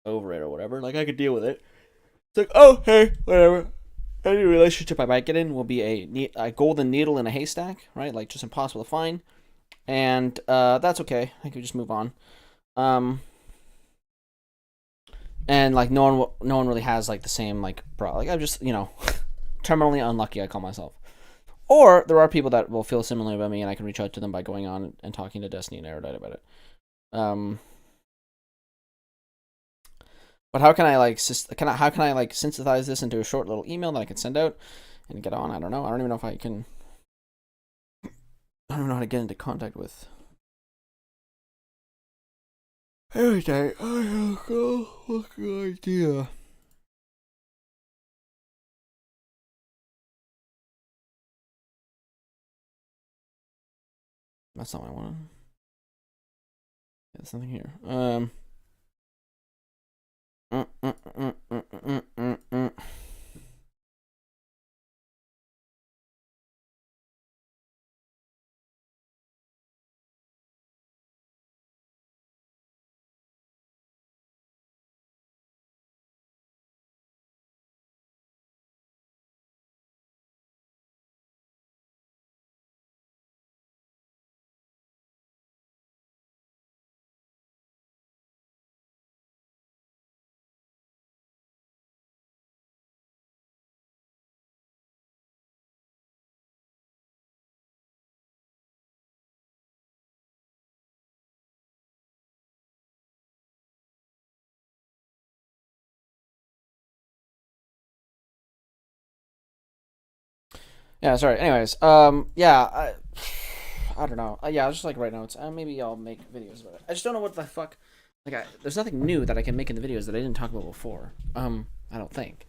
over it or whatever, like I could deal with it. It's like, oh hey, whatever. Any relationship I might get in will be a golden needle in a haystack, right? Like just impossible to find, and that's okay. I could just move on. And like no one really has like the same like like I'm just terminally unlucky, I call myself. Or there are people that will feel similarly about me, and I can reach out to them by going on and talking to Destiny and Erudite about it. But how can I like synthesize this into a short little email that I can send out and get on? I don't know. I don't even know if I can. I don't know how to get into contact with Erudite. I have no fucking idea. That's not what I wanted. There's something here. Yeah, sorry. Anyways, yeah, I don't know. Yeah, I was just like write notes. Maybe I'll make videos about it. I just don't know what the fuck. Like, there's nothing new that I can make in the videos that I didn't talk about before. I don't think.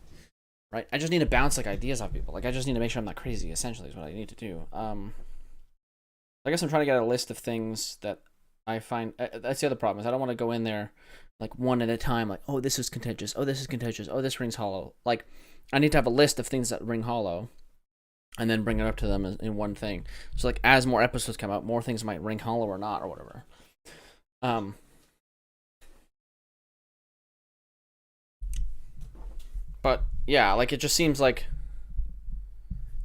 Right? I just need to bounce like ideas off people. Like, I just need to make sure I'm not crazy. Essentially, is what I need to do. I guess I'm trying to get a list of things that I find. That's the other problem, is I don't want to go in there like one at a time. Like, oh, this is contentious. Oh, this is contentious. Oh, this rings hollow. Like, I need to have a list of things that ring hollow, and then bring it up to them in one thing. So like as more episodes come out, more things might ring hollow or not or whatever. But yeah, like it just seems like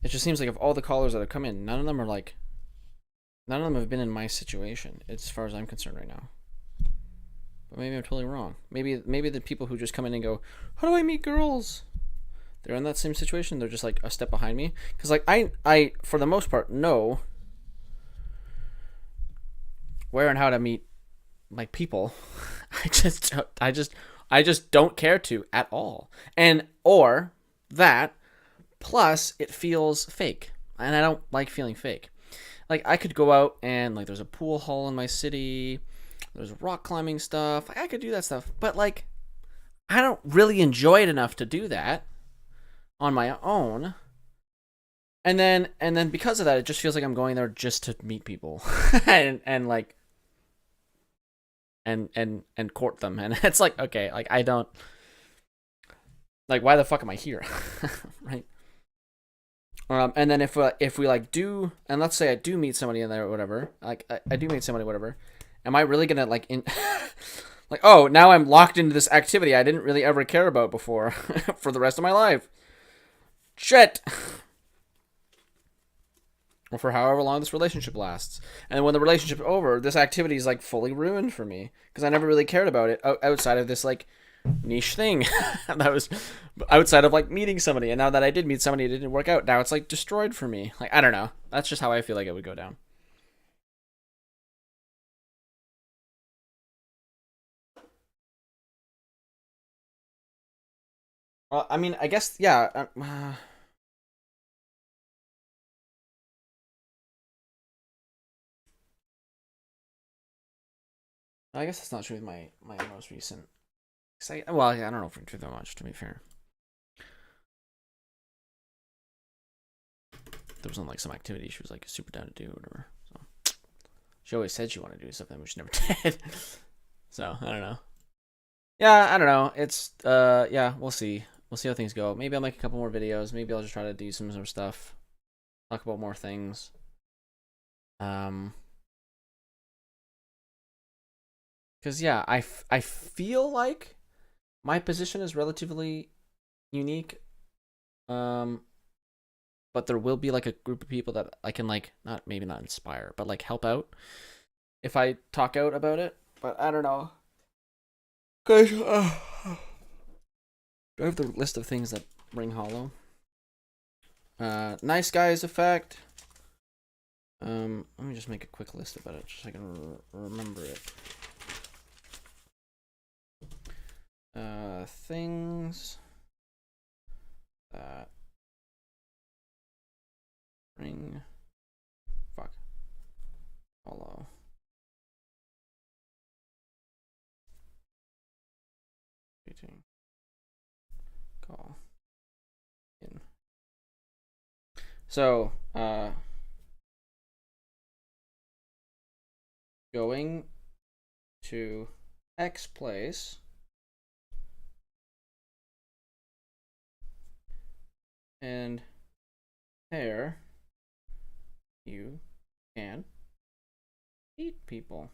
of all the callers that have come in, none of them have been in my situation, as far as I'm concerned right now. But maybe I'm totally wrong. Maybe the people who just come in and go, how do I meet girls? They're in that same situation. They're just like a step behind me, because like I for the most part know where and how to meet like people. I just don't care to at all, or that plus it feels fake, and I don't like feeling fake. Like I could go out and like there's a pool hall in my city, there's rock climbing stuff. I could do that stuff, but like I don't really enjoy it enough to do that on my own, and then because of that, it just feels like I'm going there just to meet people and like and court them, and it's like, okay, like I don't like, why the fuck am I here? Right? And then if we like do, and let's say I do meet somebody in there or whatever, like I do meet somebody whatever, am I really gonna like like, oh, now I'm locked into this activity I didn't really ever care about before for the rest of my life? Shit. or for however long this relationship lasts. And when the relationship's over, this activity is like fully ruined for me because I never really cared about it outside of this like niche thing that was outside of like meeting somebody. And now that I did meet somebody, it didn't work out. Now it's like destroyed for me. Like, I don't know. That's just how I feel like it would go down. Well, I mean, I guess, yeah. I guess that's not true with my most recent. Well, I don't know if it's true that much, to be fair. There wasn't like some activity she was like super down to do or whatever. So she always said she wanted to do something, but she never did. So I don't know. Yeah, I don't know. It's yeah, we'll see. We'll see how things go. Maybe I'll make a couple more videos. Maybe I'll just try to do some more stuff. Talk about more things. Because yeah, I feel like my position is relatively unique. But there will be like a group of people that I can like maybe not inspire, but like help out if I talk out about it. But I don't know. Cause I have the list of things that ring hollow. Nice guys effect. Let me just make a quick list about it just so I can remember it. Things that ring hollow. Call in. So, going to X place and there you can meet people.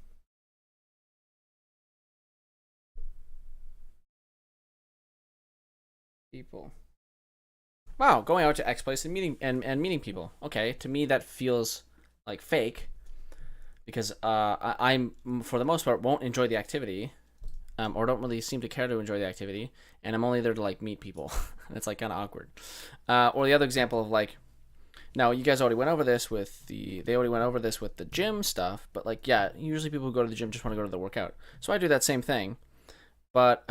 Wow, going out to X place and meeting people. Okay, to me that feels like fake because I'm for the most part won't enjoy the activity, or don't really seem to care to enjoy the activity, and I'm only there to like meet people. It's like kind of awkward. Or the other example of like, now you guys already went over this with the gym stuff, but like yeah, usually people who go to the gym just want to go to the workout. So I do that same thing, but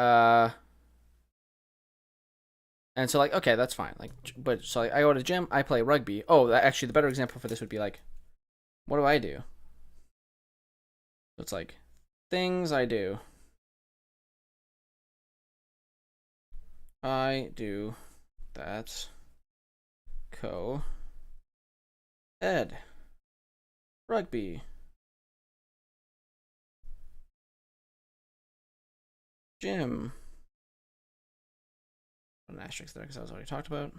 and so like okay, that's fine. Like, but so like, I go to the gym, I play rugby. Oh, actually, the better example for this would be like, what do I do? So it's like things I do. I do that's ed rugby gym. An asterisk there because that was already talked about.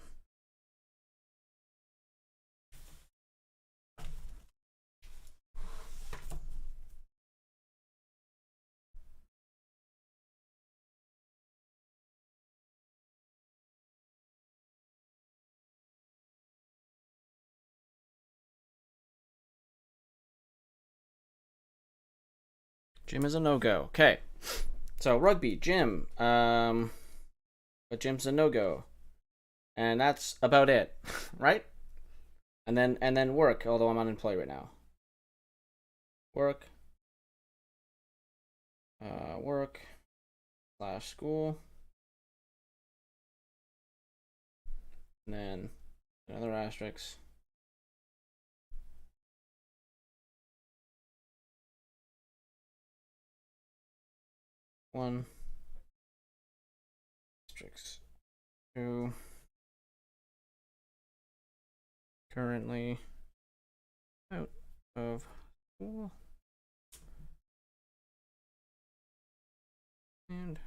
Gym is a no-go. Okay. So rugby, gym. But gym's a no-go. And that's about it. Right? And then work, although I'm unemployed right now. Work. Work/school. And then another asterisk. One. Asterisk. Two. Currently out of school. And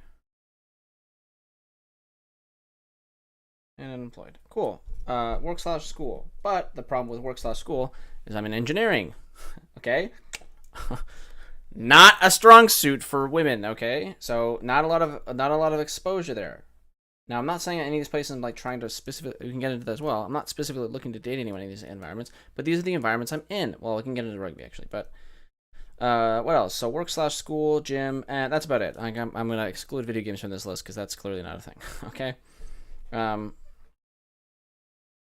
unemployed. Cool. Work/school. But the problem with work/school is I'm in engineering. Okay? Not a strong suit for women, okay? So not a lot of exposure there. Now, I'm not saying any of these places I'm like trying to specifically, we can get into that as well. I'm not specifically looking to date anyone in these environments, but these are the environments I'm in. Well, we can get into rugby actually, but what else? So work/school, gym, and that's about it. I'm going to exclude video games from this list because that's clearly not a thing. Okay. And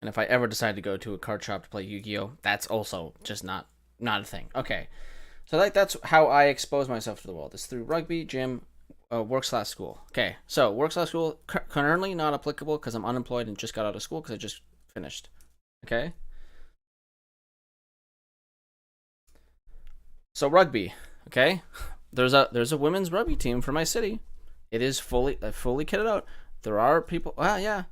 if I ever decide to go to a card shop to play Yu-Gi-Oh, that's also just not a thing. Okay. So that's how I expose myself to the world. It's through rugby, gym, work/school. Okay, so work/school currently not applicable because I'm unemployed and just got out of school because I just finished. Okay. So rugby. Okay, there's a women's rugby team for my city. It is fully kitted out. There are people. Yeah.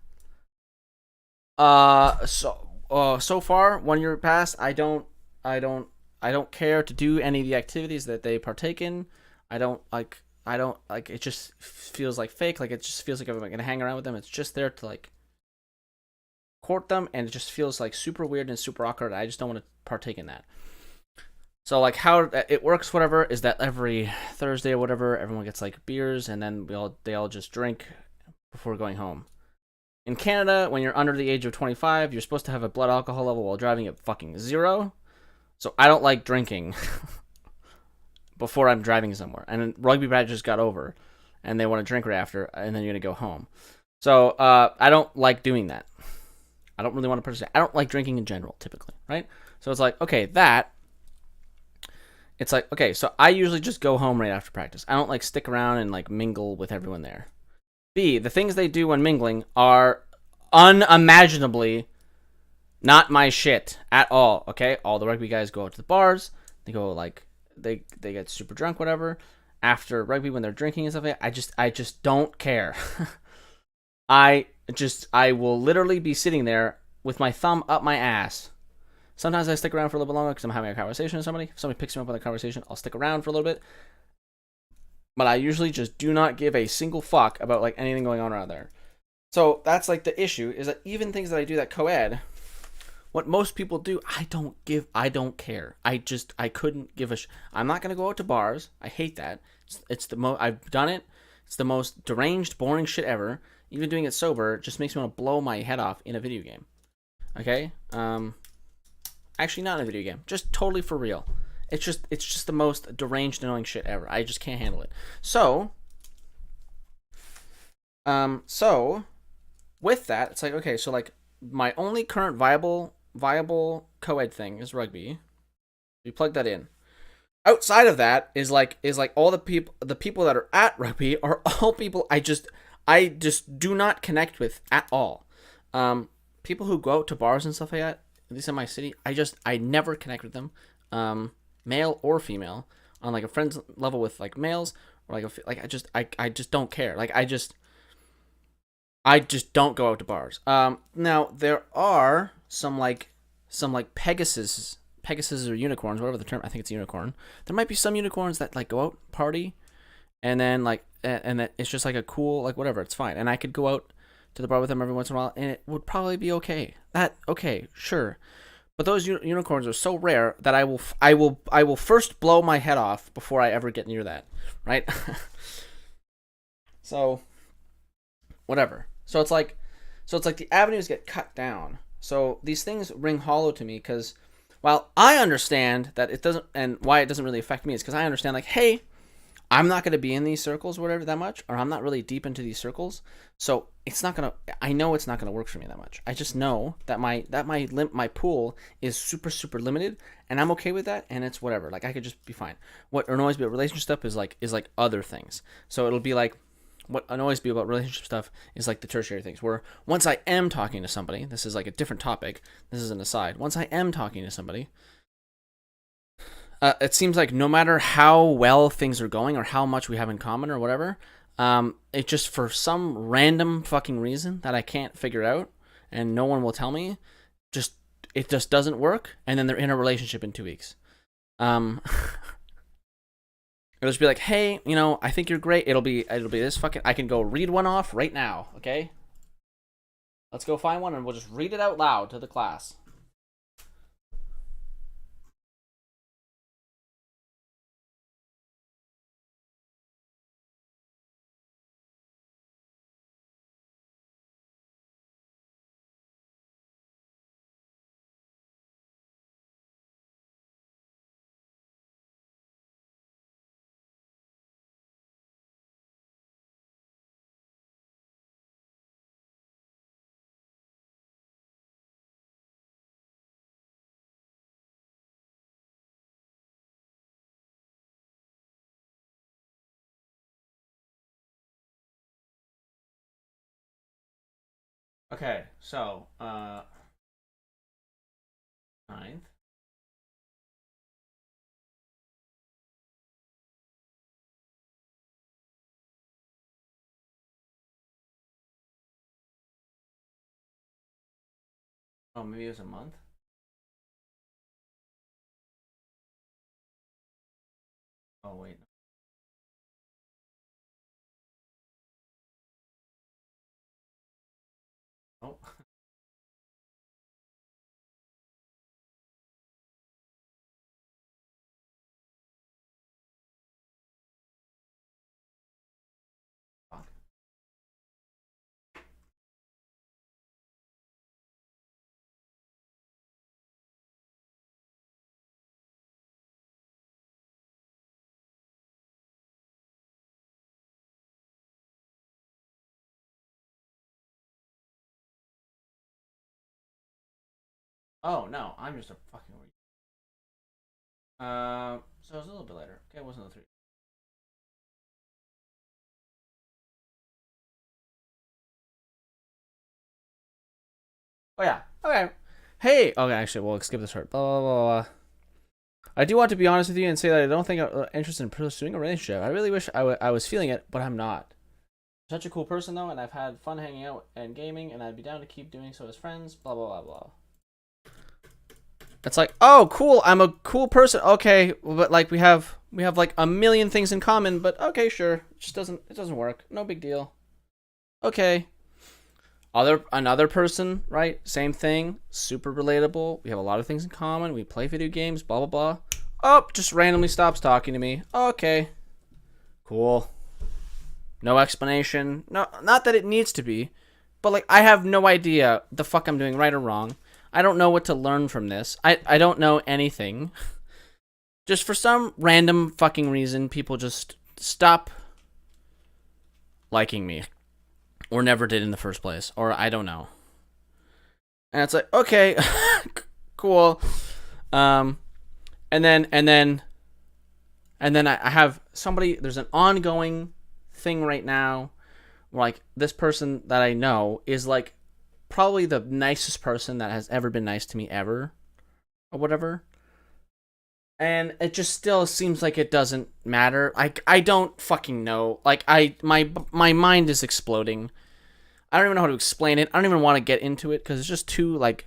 So far 1 year passed. I don't care to do any of the activities that they partake in. I don't like, it just feels like fake. Like, it just feels like I'm gonna hang around with them. It's just there to like court them, and it just feels like super weird and super awkward. I just don't want to partake in that. So like how it works, whatever, is that every Thursday or whatever, everyone gets like beers, and then they all just drink before going home. In Canada, when you're under the age of 25, you're supposed to have a blood alcohol level while driving at fucking 0. So I don't like drinking before I'm driving somewhere. And then rugby practice just got over, and they want to drink right after, and then you're going to go home. So I don't like doing that. I don't really want to participate. I don't like drinking in general, typically, right? So it's like, okay, it's like, okay, so I usually just go home right after practice. I don't like stick around and like mingle with everyone there. B, the things they do when mingling are unimaginably not my shit at all, okay? All the rugby guys go out to the bars. They go like, they get super drunk, whatever. After rugby, when they're drinking and stuff like that, I just don't care. I will literally be sitting there with my thumb up my ass. Sometimes I stick around for a little bit longer because I'm having a conversation with somebody. If somebody picks me up on a conversation, I'll stick around for a little bit. But I usually just do not give a single fuck about like anything going on around there. So that's like the issue, is that even things that I do that co-ed, what most people do, I don't care. I couldn't give a I'm not going to go out to bars. I hate that. It's the most, I've done it. It's the most deranged, boring shit ever. Even doing it sober just makes me want to blow my head off in a video game. Okay? Actually, not in a video game. Just totally for real. It's just the most deranged, annoying shit ever. I just can't handle it. So with that, it's like, okay, so like my only current viable co-ed thing is rugby. You plug that in. Outside of that is like all the people that are at rugby are all people I just do not connect with at all. People who go out to bars and stuff like that, at least in my city, I never connect with them, male or female, on like a friends level with like males, or I just don't care. Like I just don't go out to bars. Now there are some Pegasus or unicorns, whatever the term. I think it's unicorn. There might be some unicorns that like go out party, and then like and that it's just like a cool like whatever. It's fine, and I could go out to the bar with them every once in a while, and it would probably be okay. Okay, sure. But those unicorns are so rare that I will first blow my head off before I ever get near that, right? So whatever. So it's like the avenues get cut down. So these things ring hollow to me because while I understand that it doesn't, and why it doesn't really affect me is because I understand like, hey, I'm not going to be in these circles or whatever that much, or I'm not really deep into these circles. So I know it's not going to work for me that much. I just know that my pool is super, super limited, and I'm okay with that, and it's whatever. Like I could just be fine. What annoys me about relationship stuff is like other things. So it'll be like, what annoys me about relationship stuff is like the tertiary things, where once I am talking to somebody, this is like a different topic, this is an aside. Once I am talking to somebody, it seems like no matter how well things are going or how much we have in common or whatever, it just for some random fucking reason that I can't figure out and no one will tell me, it just doesn't work, and then they're in a relationship in 2 weeks. It'll just be like, hey, I think you're great. It'll be this fucking, I can go read one off right now, okay? Let's go find one and we'll just read it out loud to the class. Okay, so 9th. Oh, maybe it was a month. Oh wait. Oh. Fuck. Oh no, I'm just a fucking. So it was a little bit later. Okay, it wasn't the 3. Oh yeah. Okay. Hey. Okay. Actually, we'll skip this part. Blah blah blah. I do want to be honest with you and say that I don't think I'm interested in pursuing a relationship. I really wish I was feeling it, but I'm not. Such a cool person though, and I've had fun hanging out and gaming, and I'd be down to keep doing so as friends. Blah blah blah blah. It's like, oh, cool. I'm a cool person. Okay, but like we have like a million things in common. But okay, sure. It doesn't work. No big deal. Okay. Another person, right? Same thing. Super relatable. We have a lot of things in common. We play video games. Blah blah blah. Oh, just randomly stops talking to me. Okay. Cool. No explanation. No, not that it needs to be, but like I have no idea the fuck I'm doing right or wrong. I don't know what to learn from this. I don't know anything. Just for some random fucking reason, people just stop liking me. Or never did in the first place. Or I don't know. And it's like, okay, cool. And then I have somebody, there's an ongoing thing right now where like this person that I know is like probably the nicest person that has ever been nice to me ever or whatever, and it just still seems like it doesn't matter. Like I don't fucking know. Like my mind is exploding. I don't even know how to explain it. I don't even want to get into it because it's just too like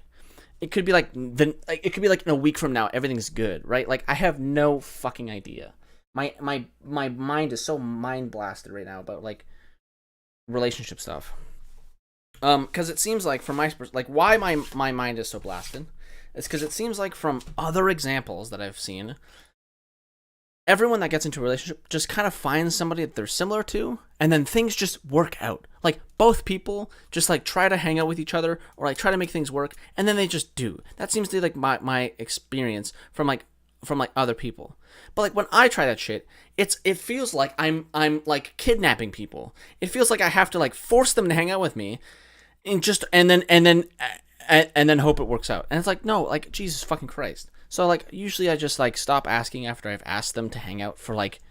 it could be like it could be like in a week from now everything's good, right? Like I have no fucking idea. My mind is so mind blasted right now about like relationship stuff. Because it seems like from my like why my mind is so blasted is because it seems like from other examples that I've seen, everyone that gets into a relationship just kind of finds somebody that they're similar to, and then things just work out. Like both people just like try to hang out with each other or like try to make things work, and then they just do. That seems to be like my experience from other people. But like when I try that shit, it feels like I'm like kidnapping people. It feels like I have to like force them to hang out with me. And then hope it works out. And it's like, no, like Jesus fucking Christ. So like usually I just like stop asking after I've asked them to hang out for like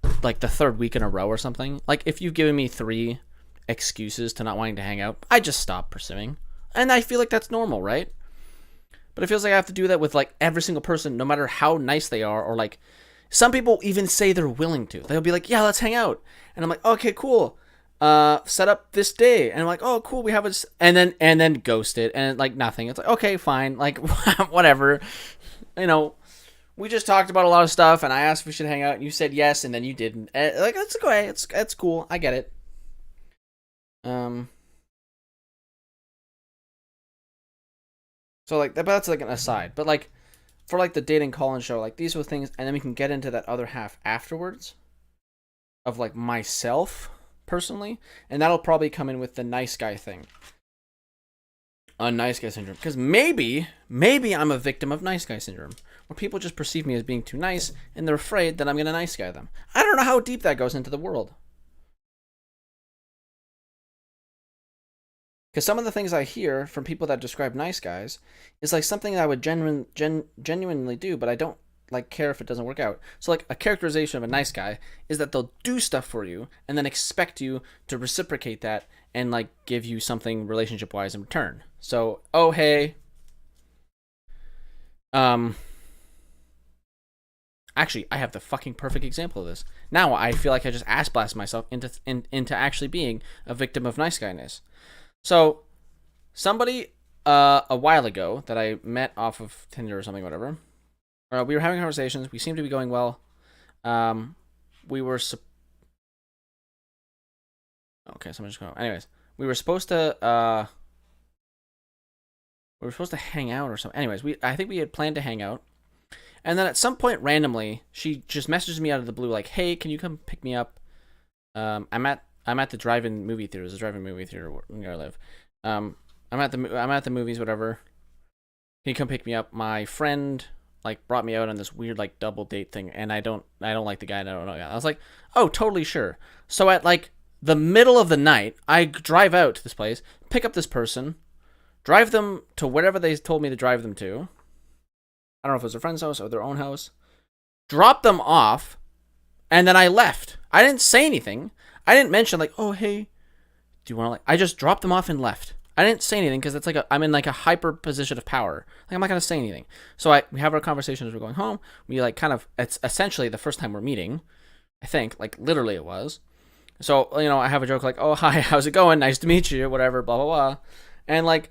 the third week in a row or something. Like if you've given me 3 excuses to not wanting to hang out, I just stop pursuing. And I feel like that's normal, right? But it feels like I have to do that with like every single person, no matter how nice they are, or like some people even say they're willing to. They'll be like, yeah, let's hang out. And I'm like, okay, cool. Set up this day, and I'm like, oh cool, we have a, and then ghost it, and like nothing. It's like, okay, fine, like whatever, you know, we just talked about a lot of stuff, and I asked if we should hang out, and you said yes, and then you didn't. Like it's okay, it's cool, I get it. So like that's like an aside, but like for like the dating call-in show, like these were things, and then we can get into that other half afterwards of like myself personally, and that'll probably come in with the nice guy thing, nice guy syndrome, because maybe I'm a victim of nice guy syndrome, where people just perceive me as being too nice, and they're afraid that I'm gonna nice guy them. I don't know how deep that goes into the world, because some of the things I hear from people that describe nice guys is like something that I would genuinely do, but I don't like care if it doesn't work out. So like a characterization of a nice guy is that they'll do stuff for you and then expect you to reciprocate that and like give you something relationship wise in return. So, oh hey, actually, I have the fucking perfect example of this. Now I feel like I just ass blast myself into actually being a victim of nice guyness. So, somebody a while ago that I met off of Tinder or something, whatever. We were having conversations. We seemed to be going well. We were okay. So I'm just going. Anyways, we were supposed to hang out or something. Anyways, I think we had planned to hang out. And then at some point randomly, she just messages me out of the blue like, "Hey, can you come pick me up? I'm at the drive-in movie theater. There's a drive-in movie theater where I live. I'm at the movies, whatever. Can you come pick me up? My friend like brought me out on this weird like double date thing, and I don't like the guy, and I don't know. I was like, oh, totally sure. So at like the middle of the night, I drive out to this place, pick up this person, drive them to wherever they told me to drive them to. I don't know if it was their friend's house or their own house. Dropped them off, and then I left. I didn't say anything. I didn't mention like, oh hey, do you want to like? I just dropped them off and left. I didn't say anything because it's like I'm in like a hyper position of power. Like I'm not gonna say anything. So we have our conversation as we're going home. We like kind of, it's essentially the first time we're meeting. I think like literally it was. So you know I have a joke like, oh hi, how's it going? Nice to meet you. Whatever, blah blah blah. And like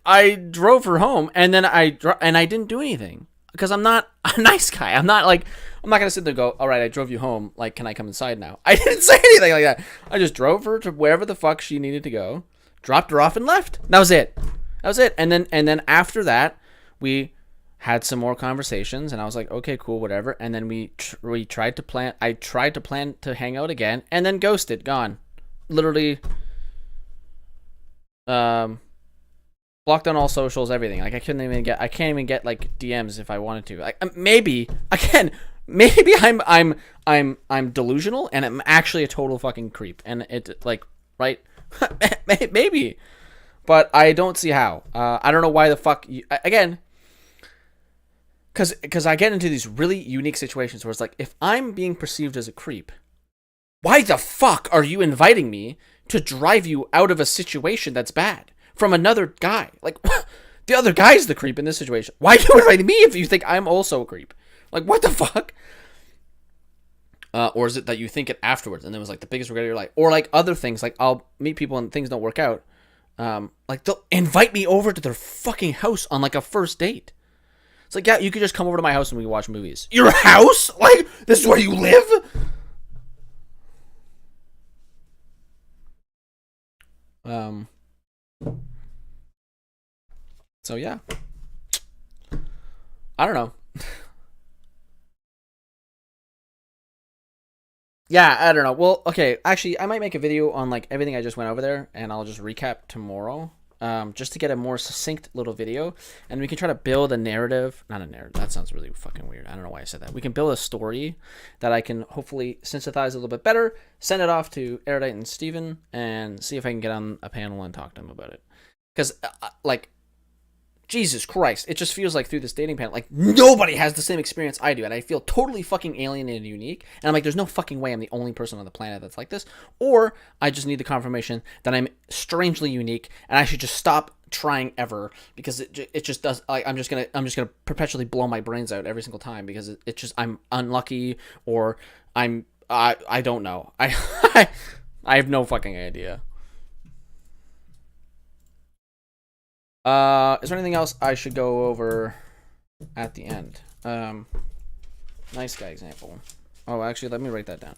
I drove her home, and then I didn't do anything because I'm not a nice guy. I'm not gonna sit there and go, all right, I drove you home. Like, can I come inside now? I didn't say anything like that. I just drove her to wherever the fuck she needed to go, dropped her off, and left. That was it. And then after that, we had some more conversations, and I was like, okay, cool, whatever. And then we tried to plan. I tried to plan to hang out again, and then ghosted, gone, literally. Blocked on all socials, everything. Like I can't even get like DMs if I wanted to. Like maybe I'm delusional and I'm actually a total fucking creep, and it like right maybe, but I don't see how. I don't know why the fuck again. Because I get into these really unique situations where it's like, if I'm being perceived as a creep, why the fuck are you inviting me to drive you out of a situation that's bad from another guy? Like, the other guy's the creep in this situation. Why are you inviting me if you think I'm also a creep? Like, what the fuck? Or is it that you think it afterwards and it was like the biggest regret of your life? Or like other things, like I'll meet people and things don't work out. Like they'll invite me over to their fucking house on like a first date. It's like, yeah, you could just come over to my house and we watch movies. Your house? Like, this is where you live? So yeah. I don't know. Yeah, I don't know. Well, okay, actually, I might make a video on like everything I just went over there, and I'll just recap tomorrow. Just to get a more succinct little video, and we can try to build a narrative. Not a narrative. That sounds really fucking weird. I don't know why I said that. We can build a story that I can hopefully synthesize a little bit better, send it off to Erudite and Steven, and see if I can get on a panel and talk to them about it. Because, like, Jesus Christ, it just feels like through this dating panel, like, nobody has the same experience I do, and I feel totally fucking alienated and unique, and I'm like, there's no fucking way I'm the only person on the planet that's like this, or I just need the confirmation that I'm strangely unique, and I should just stop trying ever, because it just does, like, I'm just gonna perpetually blow my brains out every single time, because it's just, I'm unlucky, or I don't know. I have no fucking idea. Is there anything else I should go over at the end? Nice guy example. Oh, actually, let me write that down.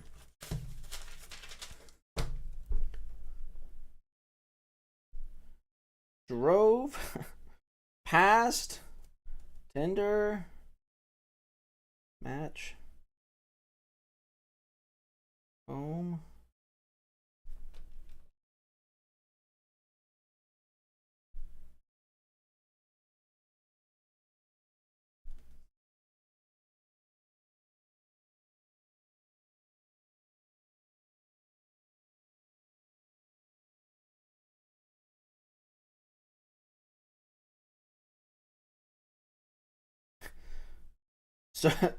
Drove past Tinder match home.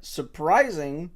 surprising.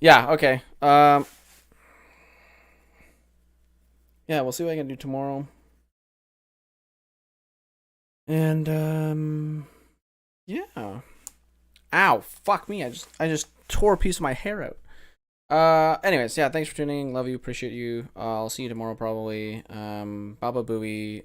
Yeah, okay. Yeah, we'll see what I can do tomorrow. And yeah. Ow, fuck me. I just tore a piece of my hair out. Anyways, yeah, thanks for tuning in. Love you, appreciate you. I'll see you tomorrow probably. Baba Booey.